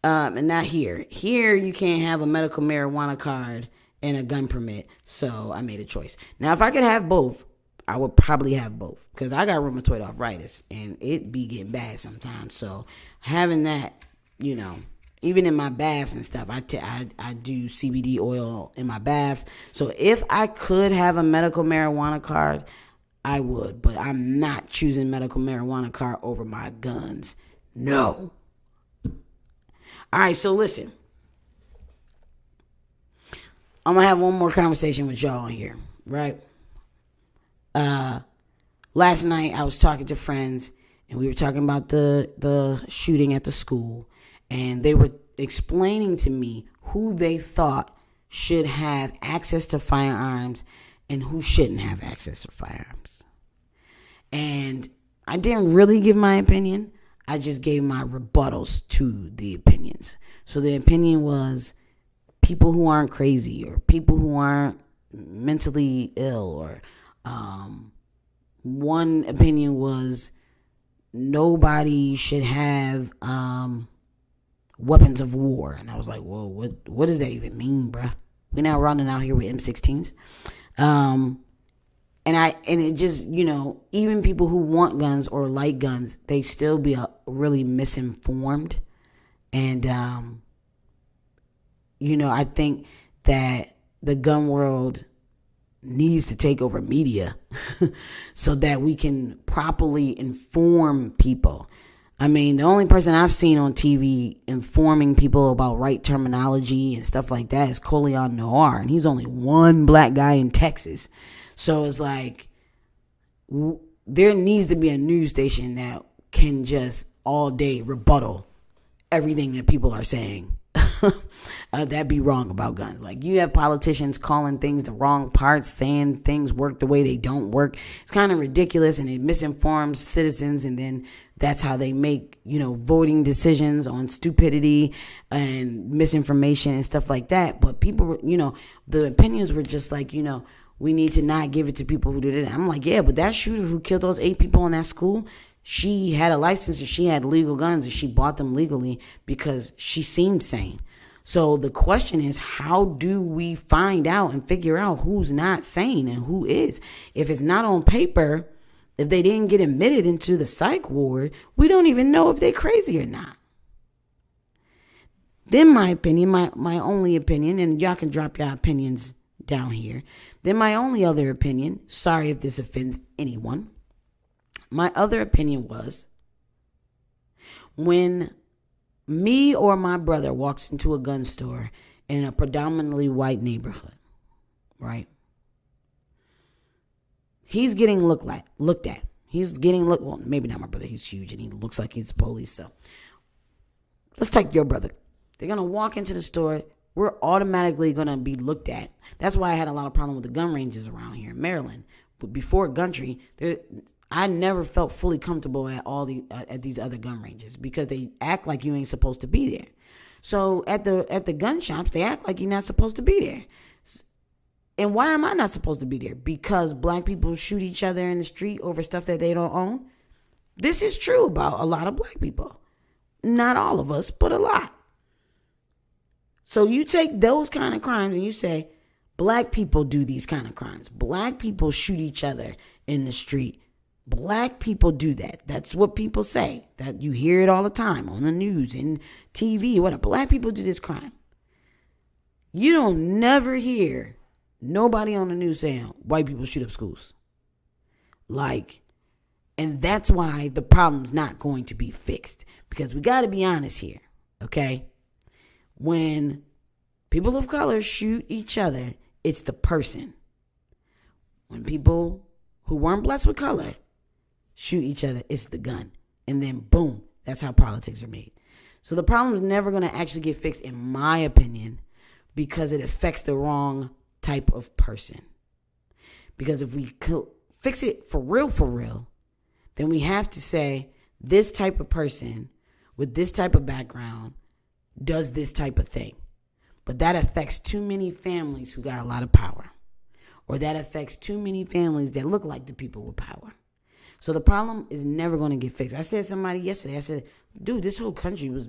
And not here. Here, you can't have a medical marijuana card and a gun permit. So I made a choice. Now, if I could have both, I would probably have both. Because I got rheumatoid arthritis. And it be getting bad sometimes. So having that, even in my baths and stuff, I do CBD oil in my baths. So if I could have a medical marijuana card, I would, but I'm not choosing medical marijuana card over my guns. No. All right, so listen. I'm going to have one more conversation with y'all on here, right? Last night I was talking to friends, and we were talking about the shooting at the school, and they were explaining to me who they thought should have access to firearms and who shouldn't have access to firearms. And I didn't really give my opinion. I just gave my rebuttals to the opinions. So the opinion was people who aren't crazy or people who aren't mentally ill, or one opinion was nobody should have weapons of war. And I was like, whoa, what does that even mean, bruh? We're not running out here with M16s. And it just, even people who want guns or like guns, they still be really misinformed. And, I think that the gun world needs to take over media so that we can properly inform people. I mean, the only person I've seen on TV informing people about right terminology and stuff like that is Coleon Noir, and he's only one black guy in Texas. So it's like there needs to be a news station that can just all day rebuttal everything that people are saying. That'd be wrong about guns. Like, you have politicians calling things the wrong parts, saying things work the way they don't work. It's kind of ridiculous, and it misinforms citizens, and then that's how they make, voting decisions on stupidity and misinformation and stuff like that. But people, the opinions were just like, we need to not give it to people who did it. I'm like, yeah, but that shooter who killed those 8 people in that school, she had a license and she had legal guns and she bought them legally because she seemed sane. So the question is, how do we find out and figure out who's not sane and who is? If it's not on paper, if they didn't get admitted into the psych ward, we don't even know if they're crazy or not. Then my opinion, my only opinion, and y'all can drop your opinions down here. Then my only other opinion, sorry if this offends anyone, my other opinion was, when me or my brother walks into a gun store in a predominantly white neighborhood, right? He's getting looked at. He's getting well, maybe not my brother. He's huge and he looks like he's the police. So let's take your brother. They're going to walk into the store. We're automatically going to be looked at. That's why I had a lot of problem with the gun ranges around here in Maryland. But before Gundry, I never felt fully comfortable at these other gun ranges because they act like you ain't supposed to be there. So at the gun shops, they act like you're not supposed to be there. And why am I not supposed to be there? Because black people shoot each other in the street over stuff that they don't own? This is true about a lot of black people. Not all of us, but a lot. So you take those kind of crimes and you say, black people do these kind of crimes. Black people shoot each other in the street. Black people do that. That's what people say. That you hear it all the time on the news, in TV, whatever. Black people do this crime. You don't never hear nobody on the news saying white people shoot up schools. And that's why the problem's not going to be fixed. Because we got to be honest here, okay? When people of color shoot each other, it's the person. When people who weren't blessed with color shoot each other, it's the gun. And then boom, that's how politics are made. So the problem is never going to actually get fixed, in my opinion, because it affects the wrong type of person. Because if we fix it for real, then we have to say this type of person with this type of background does this type of thing. But that affects too many families who got a lot of power. Or that affects too many families that look like the people with power. So the problem is never going to get fixed. I said to somebody yesterday, I said, dude, this whole country was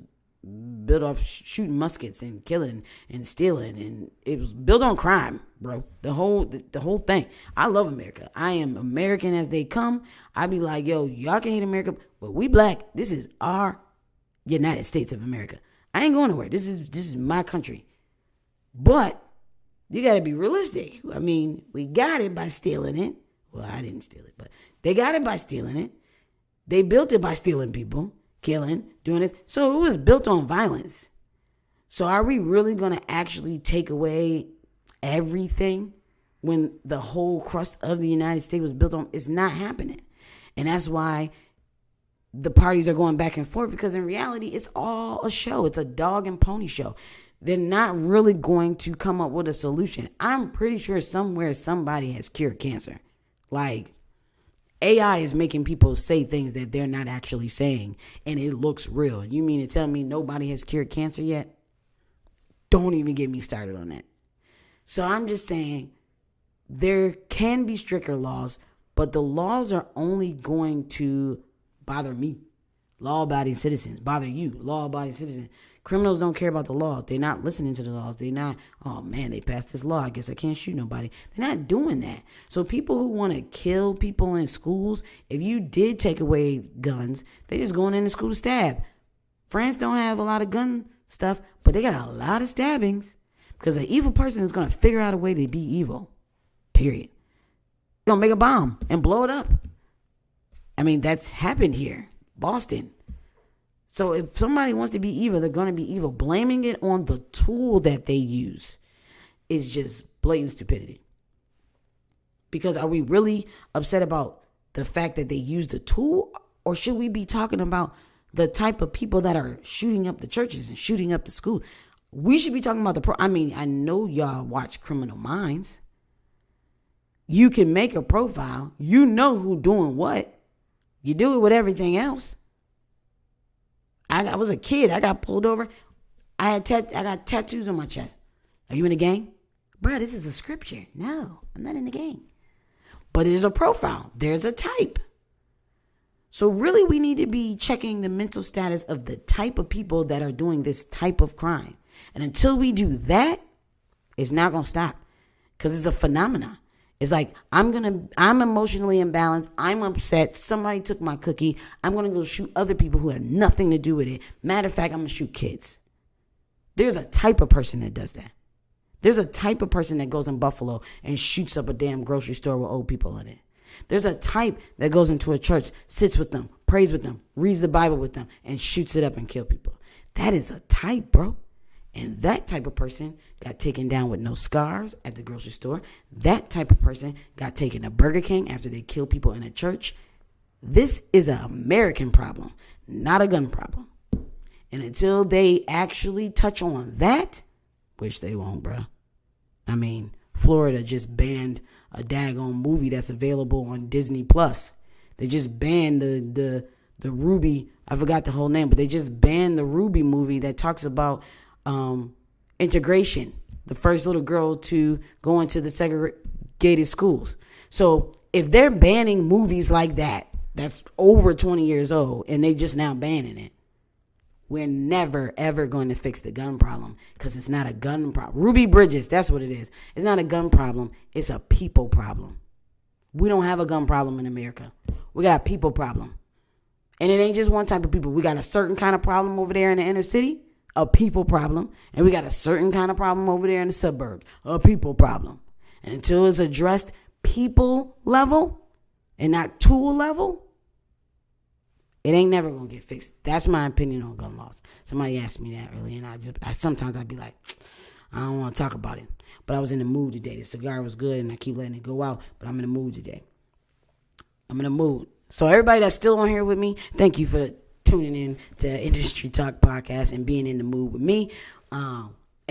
built off shooting muskets and killing and stealing, and it was built on crime, bro. The whole thing. I love America. I am American as they come. I be like, yo, y'all can hate America, but we black. This is our United States of America. I ain't going nowhere. This is my country. But you got to be realistic. I mean, we got it by stealing it. Well, I didn't steal it, but they got it by stealing it. They built it by stealing people, killing, doing it. So it was built on violence. So are we really going to actually take away everything when the whole crust of the United States was built on? It's not happening. And that's why the parties are going back and forth, because in reality, it's all a show. It's a dog and pony show. They're not really going to come up with a solution. I'm pretty sure somewhere somebody has cured cancer. Like, AI is making people say things that they're not actually saying, and it looks real. You mean to tell me nobody has cured cancer yet? Don't even get me started on that. So I'm just saying there can be stricter laws, but the laws are only going to bother me. Law-abiding citizens. Bother you. Law-abiding citizens. Criminals don't care about the laws. They're not listening to the laws. They're not, oh man, they passed this law, I guess I can't shoot nobody. They're not doing that. So people who want to kill people in schools, if you did take away guns, they just going into school to stab. France don't have a lot of gun stuff, but they got a lot of stabbings, because an evil person is going to figure out a way to be evil. Period. They're going to make a bomb and blow it up. I mean, that's happened here. Boston. So if somebody wants to be evil, they're going to be evil. Blaming it on the tool that they use is just blatant stupidity. Because are we really upset about the fact that they use the tool? Or should we be talking about the type of people that are shooting up the churches and shooting up the schools? We should be talking about I know y'all watch Criminal Minds. You can make a profile. You know who doing what. You do it with everything else. I was a kid. I got pulled over. I got tattoos on my chest. Are you in a gang? Bruh, this is a scripture. No, I'm not in the gang. But there's a profile. There's a type. So really we need to be checking the mental status of the type of people that are doing this type of crime. And until we do that, it's not going to stop. Because it's a phenomenon. It's like, I'm emotionally imbalanced. I'm upset. Somebody took my cookie. I'm going to go shoot other people who have nothing to do with it. Matter of fact, I'm going to shoot kids. There's a type of person that does that. There's a type of person that goes in Buffalo and shoots up a damn grocery store with old people in it. There's a type that goes into a church, sits with them, prays with them, reads the Bible with them, and shoots it up and kill people. That is a type, bro. And that type of person got taken down with no scars at the grocery store. That type of person got taken to Burger King after they killed people in a church. This is an American problem, not a gun problem. And until they actually touch on that, which they won't, bro. I mean, Florida just banned a daggone movie that's available on Disney Plus. They just banned the Ruby. I forgot the whole name, but they just banned the Ruby movie that talks about integration. The first little girl to go into the segregated schools. So if they're banning movies like that, that's over 20 years old, and they just now banning it, we're never, ever going to fix the gun problem because it's not a gun problem. Ruby Bridges, that's what it is. It's not a gun problem. It's a people problem. We don't have a gun problem in America. We got a people problem. And it ain't just one type of people. We got a certain kind of problem over there in the inner city, a people problem. And we got a certain kind of problem over there in the suburbs, a people problem. And until it's addressed people level and not tool level, it ain't never gonna get fixed. That's my opinion on gun laws. Somebody asked me that earlier, and sometimes I'd be like, I don't want to talk about it. But I was in the mood today. The cigar was good, and I keep letting it go out. But I'm in the mood today. I'm in the mood. So everybody that's still on here with me, thank you for tuning in to Industry Talk Podcast and being in the mood with me.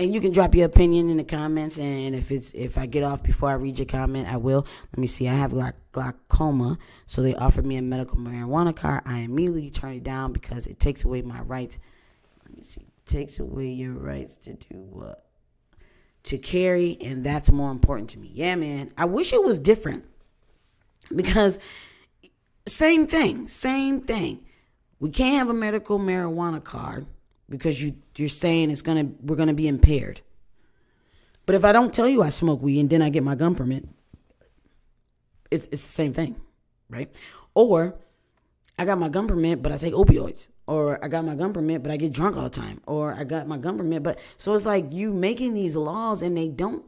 And you can drop your opinion in the comments, and if I get off before I read your comment, I will. Let me see. I have glaucoma, so they offered me a medical marijuana card. I immediately turned it down because it takes away my rights. Let me see. Takes away your rights to do what? To carry, and that's more important to me. Yeah, man. I wish it was different because same thing. We can't have a medical marijuana card because you're saying we're gonna be impaired. But if I don't tell you I smoke weed and then I get my gun permit, it's the same thing, right? Or I got my gun permit but I take opioids, or I got my gun permit but I get drunk all the time, or I got my gun permit but so it's like you making these laws and they don't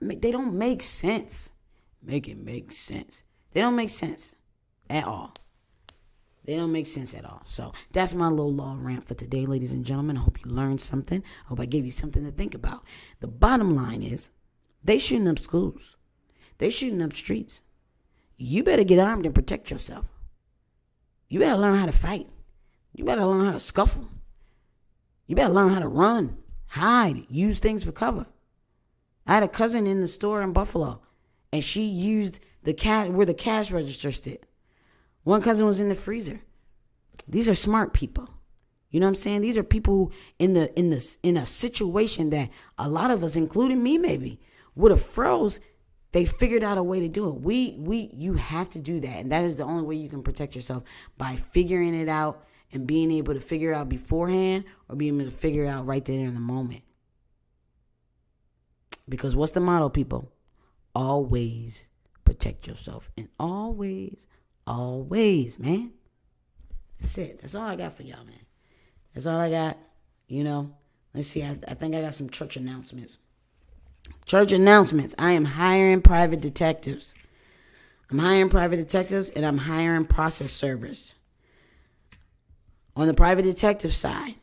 make sense. Make it make sense. They don't make sense at all. They don't make sense at all. So that's my little law rant for today, ladies and gentlemen. I hope you learned something. I hope I gave you something to think about. The bottom line is they shooting up schools. They shooting up streets. You better get armed and protect yourself. You better learn how to fight. You better learn how to scuffle. You better learn how to run, hide, use things for cover. I had a cousin in the store in Buffalo, and she used where the cash register stood. One cousin was in the freezer. These are smart people. You know what I'm saying? These are people who in a situation that a lot of us, including me maybe, would have froze. They figured out a way to do it. You have to do that. And that is the only way you can protect yourself, by figuring it out and being able to figure it out beforehand, or being able to figure it out right there in the moment. Because what's the motto, people? Always protect yourself. And always, man. That's it. That's all I got for y'all, man. That's all I got. Let's see. I think I got some church announcements. I am hiring private detectives. And I'm hiring process servers. On the private detective side,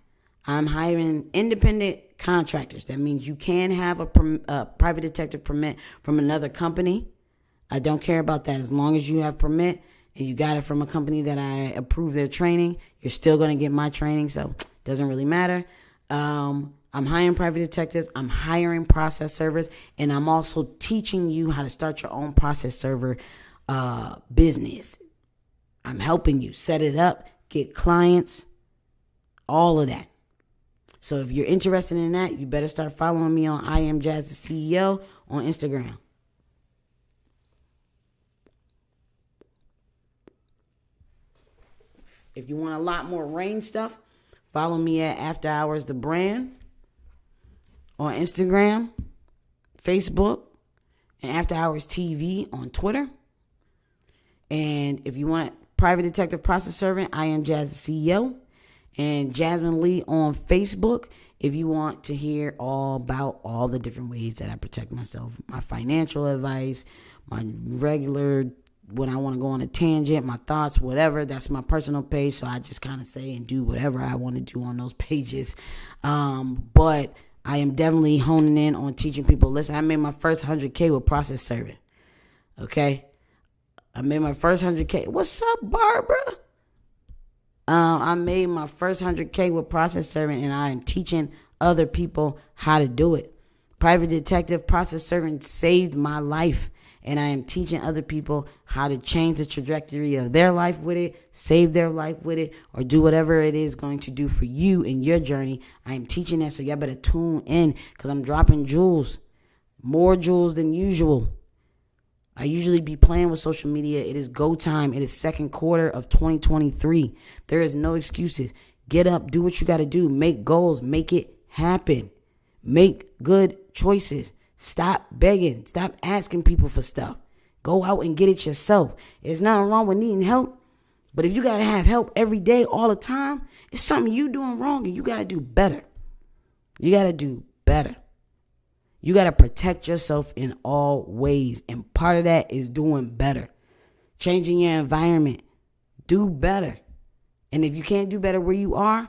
I'm hiring independent contractors. That means you can have a private detective permit from another company. I don't care about that. As long as you have permit and you got it from a company that I approve their training, you're still going to get my training, so it doesn't really matter. I'm hiring private detectives. I'm hiring process servers, and I'm also teaching you how to start your own process server business. I'm helping you set it up, get clients, all of that. So if you're interested in that, you better start following me on I Am Jazz the CEO on Instagram. If you want a lot more rain stuff, follow me at After Hours the Brand on Instagram, Facebook, and After Hours TV on Twitter. And if you want private detective process servant, I Am Jazz the CEO. And Jasmine Lee on Facebook if you want to hear all about all the different ways that I protect myself. My financial advice, my regular, when I want to go on a tangent, my thoughts, whatever. That's my personal page, so I just kind of say and do whatever I want to do on those pages. But I am definitely honing in on teaching people. Listen, I made my first 100K with process serving. Okay? I made my first 100K. What's up, Barbara? I made my first 100K with process serving, and I am teaching other people how to do it. Private detective process serving saved my life, and I am teaching other people how to change the trajectory of their life with it, save their life with it, or do whatever it is going to do for you in your journey. I am teaching that, so y'all better tune in because I'm dropping jewels, more jewels than usual. I usually be playing with social media. It is go time. It is second quarter of 2023. There is no excuses. Get up. Do what you got to do. Make goals. Make it happen. Make good choices. Stop begging. Stop asking people for stuff. Go out and get it yourself. There's nothing wrong with needing help. But if you got to have help every day, all the time, it's something you doing wrong and you got to do better. You got to do better. You got to protect yourself in all ways. And part of that is doing better. Changing your environment. Do better. And if you can't do better where you are,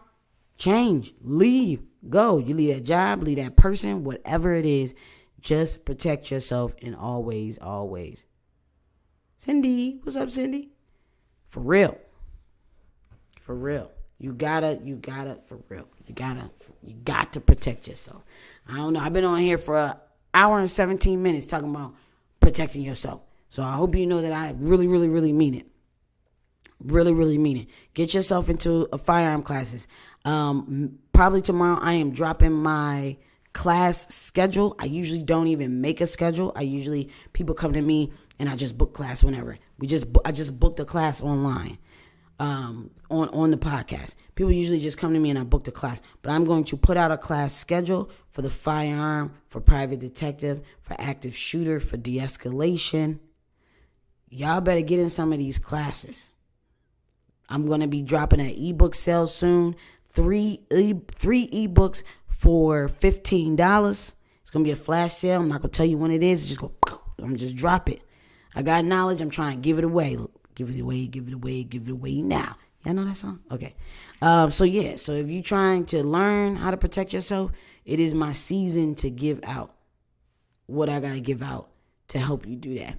change. Leave. Go. You leave that job, leave that person, whatever it is. Just protect yourself in all ways, always. Cindy. What's up, Cindy? For real. For real. You gotta, for real. You got to protect yourself. I don't know. I've been on here for an hour and 17 minutes talking about protecting yourself. So I hope you know that I really, really, really mean it. Really, really mean it. Get yourself into a firearm classes. Probably tomorrow I am dropping my class schedule. I usually don't even make a schedule. People come to me and I just book class whenever. I just booked a class online. On the podcast. People usually just come to me and I book the class. But I'm going to put out a class schedule for the firearm, for private detective, for active shooter, for de-escalation. Y'all better get in some of these classes. I'm going to be dropping an ebook sale soon. Three ebooks for $15. It's going to be a flash sale. I'm not going to tell you when it is. I'm going to just drop it. I got knowledge. I'm trying to give it away. Give it away now. Y'all know that song? Okay. So if you're trying to learn how to protect yourself, it is my season to give out what I got to give out to help you do that.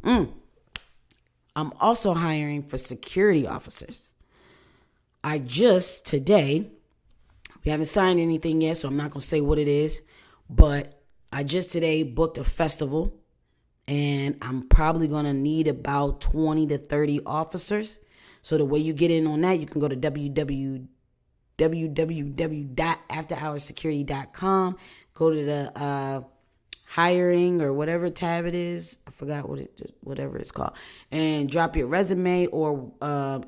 I'm also hiring for security officers. Today, we haven't signed anything yet, so I'm not going to say what it is, but I just today booked a festival. And I'm probably going to need about 20 to 30 officers. So the way you get in on that, you can go to www.afterhoursecurity.com. Go to the hiring or whatever tab it is. I forgot whatever it's called. And drop your resume or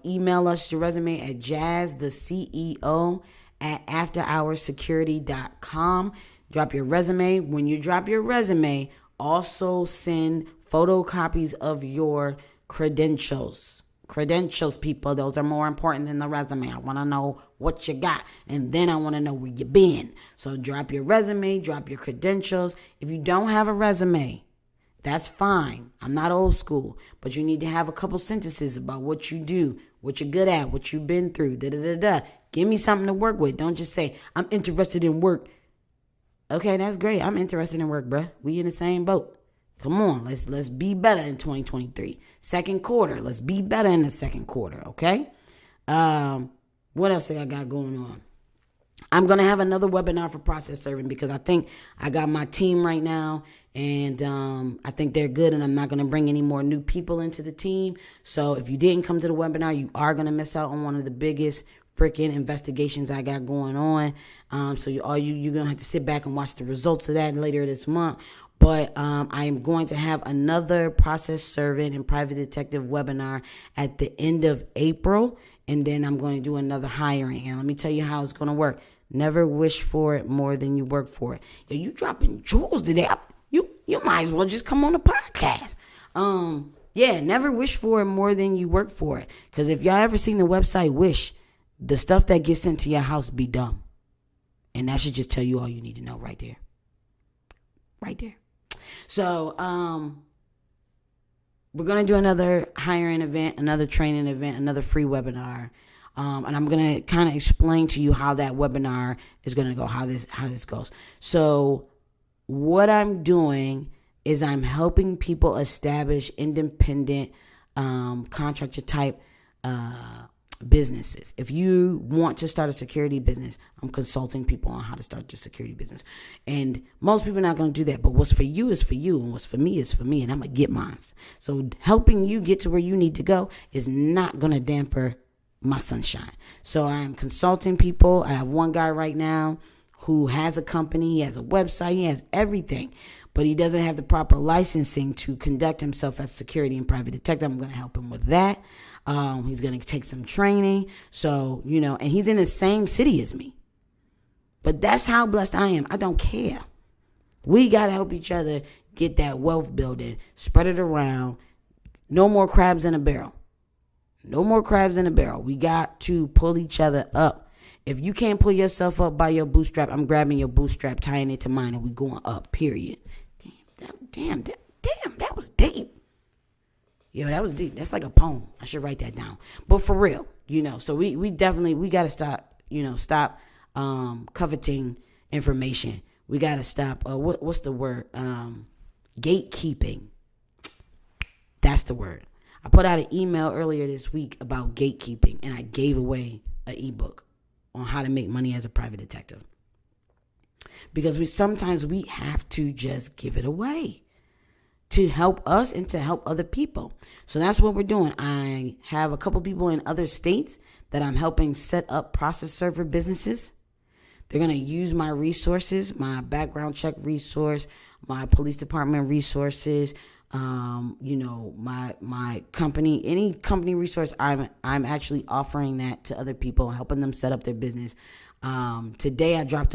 email us your resume at jazztheceo@afterhoursecurity.com. Drop your resume. When you drop your resume, also send photocopies of your credentials. Credentials, people, those are more important than the resume. I want to know what you got, and then I want to know where you been. So drop your resume, drop your credentials. If you don't have a resume, That's fine. I'm not old school, but you need to have a couple sentences about what you do, what you're good at, what you've been through, da-da-da-da. Give me something to work with. Don't just say, I'm interested in work. Okay, that's great. I'm interested in work, bruh. We in the same boat. Come on, let's be better in 2023. Second quarter, let's be better in the second quarter, okay? What else I got going on? I'm going to have another webinar for process serving because I think I got my team right now, and I think they're good, and I'm not going to bring any more new people into the team. So if you didn't come to the webinar, you are going to miss out on one of the biggest freaking investigations I got going on. So you're going to have to sit back and watch the results of that later this month. But I am going to have another process servant and private detective webinar at the end of April. And then I'm going to do another hiring. And let me tell you how it's going to work. Never wish for it more than you work for it. Yo, you dropping jewels today. You might as well just come on the podcast. Never wish for it more than you work for it. Because if y'all ever seen the website Wish, the stuff that gets sent to your house be dumb. And that should just tell you all you need to know right there. Right there. So, we're going to do another hiring event, another training event, another free webinar. And I'm going to kind of explain to you how that webinar is going to go, how this goes. So what I'm doing is I'm helping people establish independent contractor type businesses. If you want to start a security business, I'm consulting people on how to start your security business. And most people are not going to do that. But what's for you is for you, and what's for me is for me, and I'm going to get mine. So helping you get to where you need to go is not going to damper my sunshine. So I'm consulting people. I have one guy right now who has a company. He has a website. He has everything. But he doesn't have the proper licensing to conduct himself as security and private detective. I'm going to help him with that. He's going to take some training. So, and he's in the same city as me. But that's how blessed I am. I don't care. We got to help each other get that wealth building, spread it around. No more crabs in a barrel. No more crabs in a barrel. We got to pull each other up. If you can't pull yourself up by your bootstrap, I'm grabbing your bootstrap, tying it to mine, and we going up, period. Damn, that was deep. Yo, that was deep. That's like a poem. I should write that down. But for real, so we definitely, we got to stop coveting information. We got to stop, what's the word? Gatekeeping. That's the word. I put out an email earlier this week about gatekeeping, and I gave away an ebook on how to make money as a private detective. Because sometimes we have to just give it away to help us and to help other people. So that's what we're doing. I have a couple people in other states that I'm helping set up process server businesses. They're going to use my resources, my background check resource, my police department resources, my company, any company resource. I'm actually offering that to other people, helping them set up their business. Today I dropped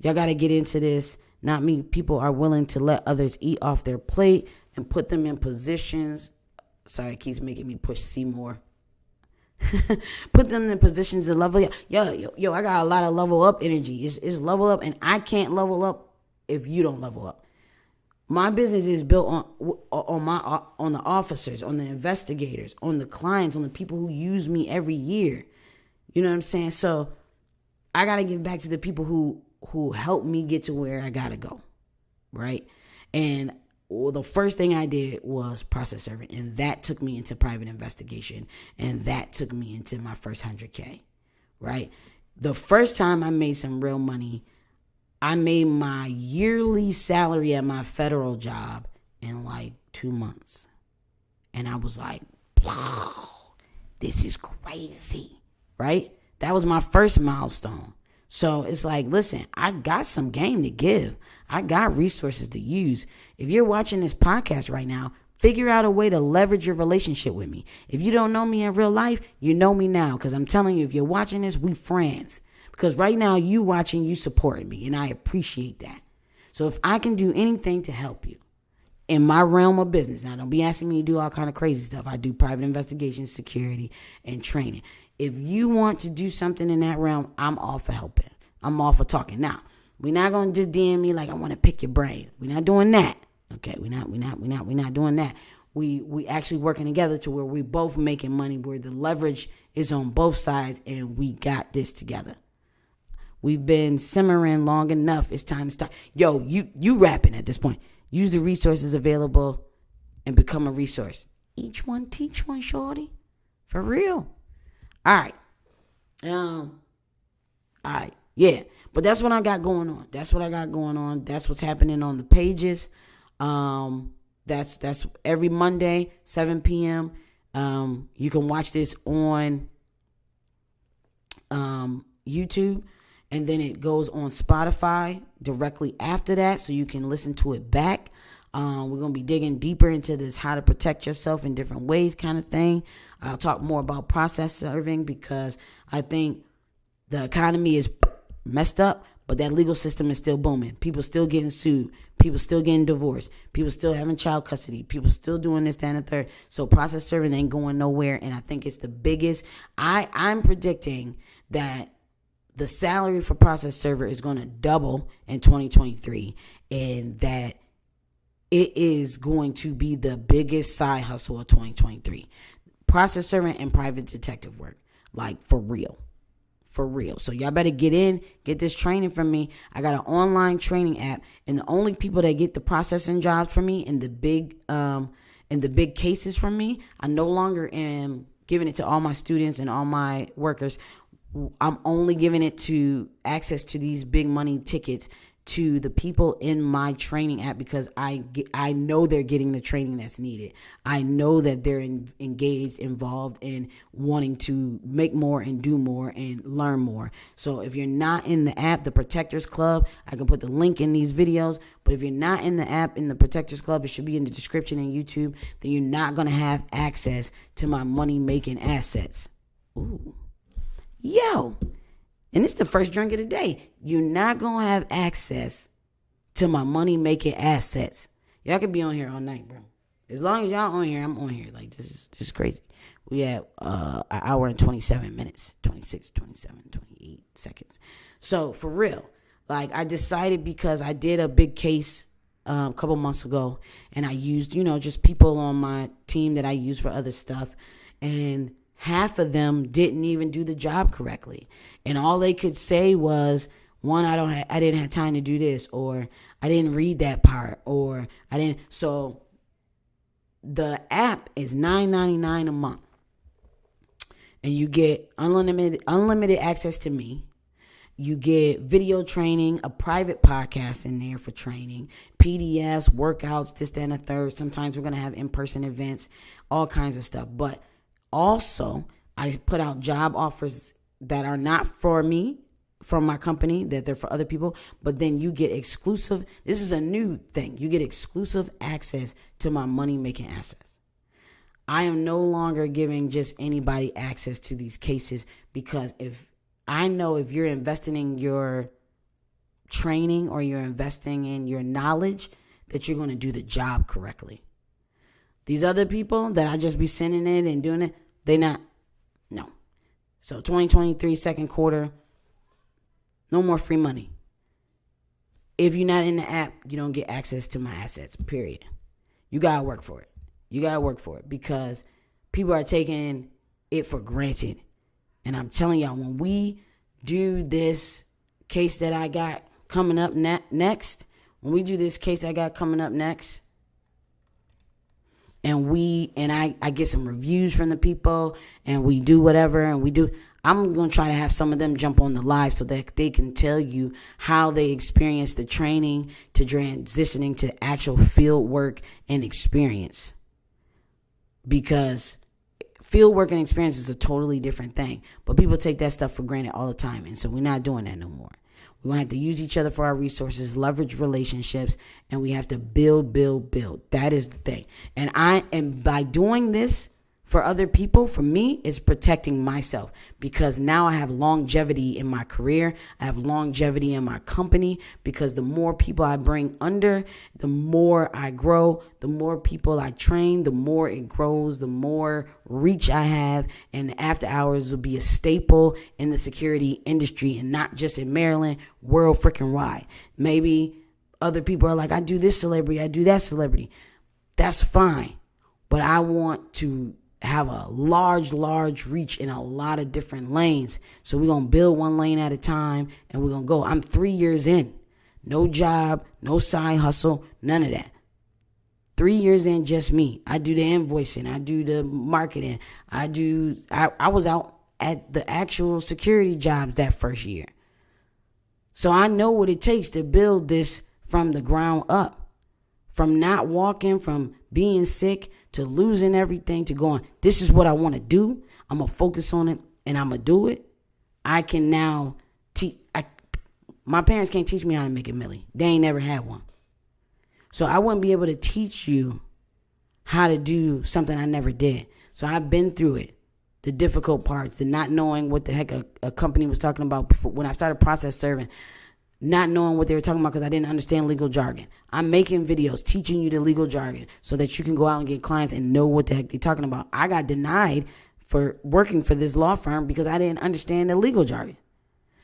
y'all got to get into this. Not me. People are willing to let others eat off their plate and put them in positions. Sorry, it keeps making me push C more. Put them in positions to level up. Yo, I got a lot of level up energy. It's level up, and I can't level up if you don't level up. My business is built on the officers, on the investigators, on the clients, on the people who use me every year. You know what I'm saying? So I got to give back to the people who helped me get to where I got to go, right? And the first thing I did was process serving, and that took me into private investigation, and that took me into my first 100K, right? The first time I made some real money, I made my yearly salary at my federal job in like 2 months. And I was like, wow, this is crazy, right? That was my first milestone. So it's like, listen, I got some game to give. I got resources to use. If you're watching this podcast right now, figure out a way to leverage your relationship with me. If you don't know me in real life, you know me now. Because I'm telling you, if you're watching this, we friends. Because right now, you watching, you supporting me. And I appreciate that. So if I can do anything to help you in my realm of business, now don't be asking me to do all kind of crazy stuff. I do private investigation, security, and training. If you want to do something in that realm, I'm all for helping. I'm all for talking. Now, we're not going to just DM me like I want to pick your brain. We're not doing that. Okay, we're not doing that. We actually working together to where we both making money, where the leverage is on both sides, and we got this together. We've been simmering long enough. It's time to start. Yo, you rapping at this point. Use the resources available and become a resource. Each one teach one, shorty. For real. All right. All right. Yeah. But that's what I got going on. That's what's happening on the pages. That's every Monday, 7 p.m. You can watch this on YouTube, and then it goes on Spotify directly after that, so you can listen to it back. We're going to be digging deeper into this how to protect yourself in different ways kind of thing. I'll talk more about process serving, because I think the economy is messed up, but that legal system is still booming. People still getting sued. People still getting divorced. People still having child custody. People still doing this, that, and the third. So process serving ain't going nowhere, and I think it's the biggest. I'm predicting that the salary for process server is going to double in 2023, and that it is going to be the biggest side hustle of 2023. Process servant and private detective work, like for real. For real. So y'all better get this training from me. I got an online training app, and the only people that get the processing jobs from me and the big cases from me, I no longer am giving it to all my students and all my workers. I'm only giving it to access to these big money tickets to the people in my training app, because I know they're getting the training that's needed. I know that they're engaged, involved in wanting to make more and do more and learn more. So if you're not in the app, the Protectors Club, I can put the link in these videos. But if you're not in the app, in the Protectors Club, it should be in the description in YouTube, then you're not going to have access to my money-making assets. Ooh. Yo. And it's the first drink of the day. You're not going to have access to my money-making assets. Y'all can be on here all night, bro. As long as y'all on here, I'm on here. Like, this is crazy. We have an hour and 27 minutes. 26, 27, 28 seconds. So, for real. Like, I decided, because I did a big case a couple months ago, and I used, just people on my team that I use for other stuff. And half of them didn't even do the job correctly. And all they could say was, one, I didn't have time to do this, or I didn't read that part, or I didn't. So the app is $9.99 a month. And you get unlimited access to me. You get video training, a private podcast in there for training, PDFs, workouts, this, that, and the third. Sometimes we're going to have in-person events, all kinds of stuff. But also, I put out job offers that are not for me, from my company, that they're for other people. But then you get exclusive. This is a new thing. You get exclusive access to my money-making assets. I am no longer giving just anybody access to these cases, because if you're investing in your training or you're investing in your knowledge, that you're going to do the job correctly. These other people that I just be sending it and doing it, they not. No. So 2023 second quarter, no more free money. If you're not in the app, you don't get access to my assets, period. You got to work for it. Because people are taking it for granted. And I'm telling y'all, when we do this case that I got coming up next, and I get some reviews from the people, and we do whatever, I'm going to try to have some of them jump on the live so that they can tell you how they experienced the training to transitioning to actual field work and experience. Because field work and experience is a totally different thing. But people take that stuff for granted all the time. And so we're not doing that no more. We're going to have to use each other for our resources, leverage relationships, and we have to build. That is the thing. And by doing this for other people, for me, it's protecting myself, because now I have longevity in my career. I have longevity in my company, because the more people I bring under, the more I grow, the more people I train, the more it grows, the more reach I have. And after hours will be a staple in the security industry, and not just in Maryland, world freaking wide. Maybe other people are like, I do this celebrity, I do that celebrity. That's fine. But I want to have a large reach in a lot of different lanes. So we're going to build one lane at a time and we're going to go. I'm 3 years in. No job, no side hustle, none of that. 3 years in, just me. I do the invoicing. I do the marketing. I was out at the actual security jobs that first year. So I know what it takes to build this from the ground up. From not walking, from being sick, to losing everything, to going, this is what I want to do. I'm going to focus on it and I'm going to do it. I can now teach. My parents can't teach me how to make a milli. They ain't never had one. So I wouldn't be able to teach you how to do something I never did. So I've been through it. The difficult parts, the not knowing what the heck a company was talking about before, when I started process serving, not knowing what they were talking about because I didn't understand legal jargon. I'm making videos teaching you the legal jargon so that you can go out and get clients and know what the heck they're talking about. I got denied for working for this law firm because I didn't understand the legal jargon.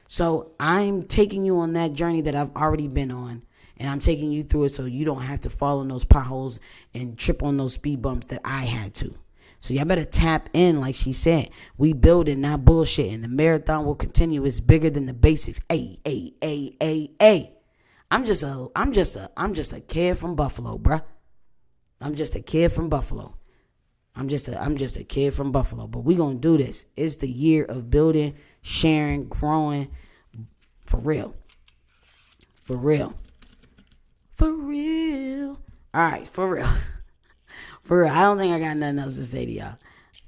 So I'm taking you on that journey that I've already been on, and I'm taking you through it so you don't have to fall in those potholes and trip on those speed bumps that I had to. So y'all better tap in, like she said. We building, not bullshitting. The marathon will continue. It's bigger than the basics. Hey. I'm just a kid from Buffalo, bruh. I'm just a kid from Buffalo. I'm just a kid from Buffalo. But we gonna do this. It's the year of building, sharing, growing. For real. For real. For real. All right, for real. For real, I don't think I got nothing else to say to y'all.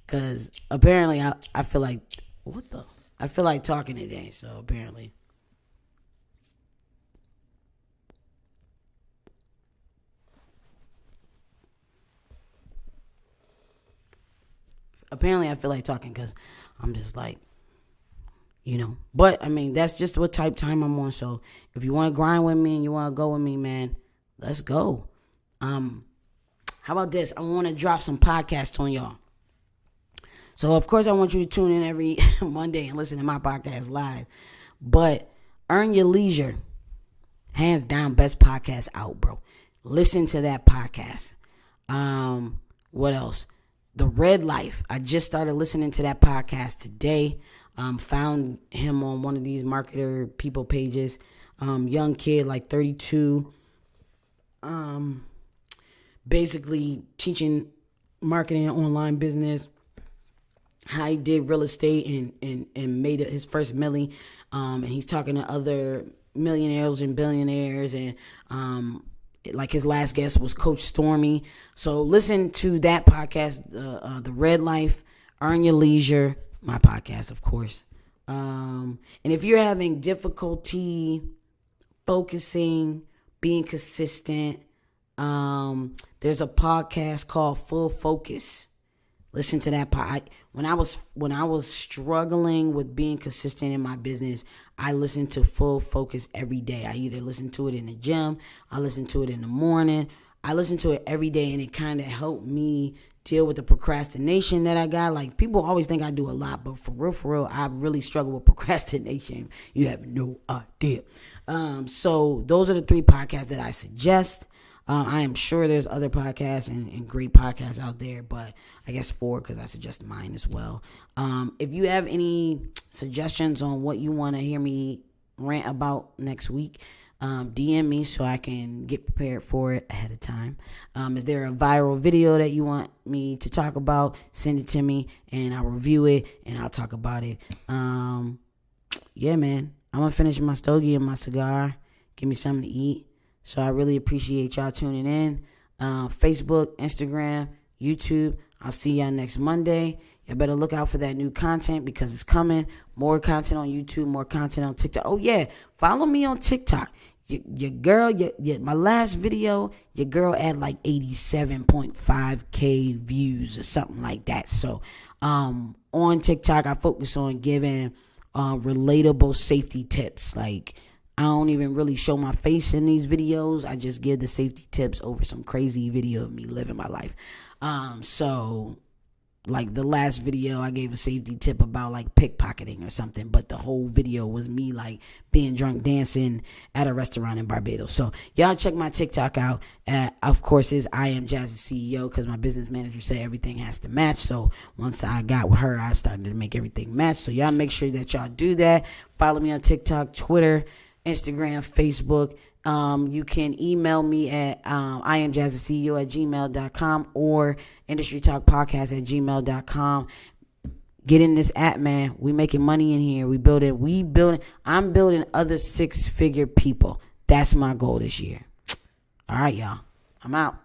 Because apparently I feel like, I feel like talking today, so apparently. Apparently I feel like talking because I'm just like, But, I mean, that's just what type time I'm on. So if you want to grind with me and you want to go with me, man, let's go. How about this? I want to drop some podcasts on y'all. So, of course, I want you to tune in every Monday and listen to my podcast live. But Earn Your Leisure, hands down, best podcast out, bro. Listen to that podcast. What else? The Red Life. I just started listening to that podcast today. Found him on one of these marketer people pages. Young kid, like 32. Basically teaching marketing and online business, how he did real estate and made it his first milli. And he's talking to other millionaires and billionaires, and like his last guest was Coach Stormy. So listen to that podcast, The Red Life, Earn Your Leisure, my podcast, of course. And if you're having difficulty focusing, being consistent, there's a podcast called Full Focus. Listen to that when I was struggling with being consistent in my business, I listened to Full Focus every day. I either listened to it in the gym, I listened to it in the morning. I listened to it every day, and it kind of helped me deal with the procrastination that I got. Like, people always think I do a lot, but for real, I really struggle with procrastination. You have no idea. So those are the 3 podcasts that I suggest. I am sure there's other podcasts and great podcasts out there, but I guess 4 because I suggest mine as well. If you have any suggestions on what you want to hear me rant about next week, DM me so I can get prepared for it ahead of time. Is there a viral video that you want me to talk about? Send it to me and I'll review it and I'll talk about it. Yeah, man. I'm going to finish my stogie and my cigar. Give me something to eat. So I really appreciate y'all tuning in. Facebook, Instagram, YouTube. I'll see y'all next Monday. You better look out for that new content because it's coming. More content on YouTube, more content on TikTok. Oh, yeah. Follow me on TikTok. Your girl, my last video, your girl had like 87.5K views or something like that. So on TikTok, I focus on giving relatable safety tips. Like, I don't even really show my face in these videos. I just give the safety tips over some crazy video of me living my life. So like the last video I gave a safety tip about like pickpocketing or something, but the whole video was me like being drunk dancing at a restaurant in Barbados. So y'all check my TikTok out. Of course, is I am Jazzy CEO, because my business manager said everything has to match. So once I got with her, I started to make everything match. So y'all make sure that y'all do that. Follow me on TikTok, Twitter, Instagram, Facebook. You can email me at IamJazzyCEO@gmail.com or industrytalkpodcast@gmail.com. Get in this app, man. We making money in here. I'm building other 6-figure people. That's my goal this year. All right, y'all. I'm out.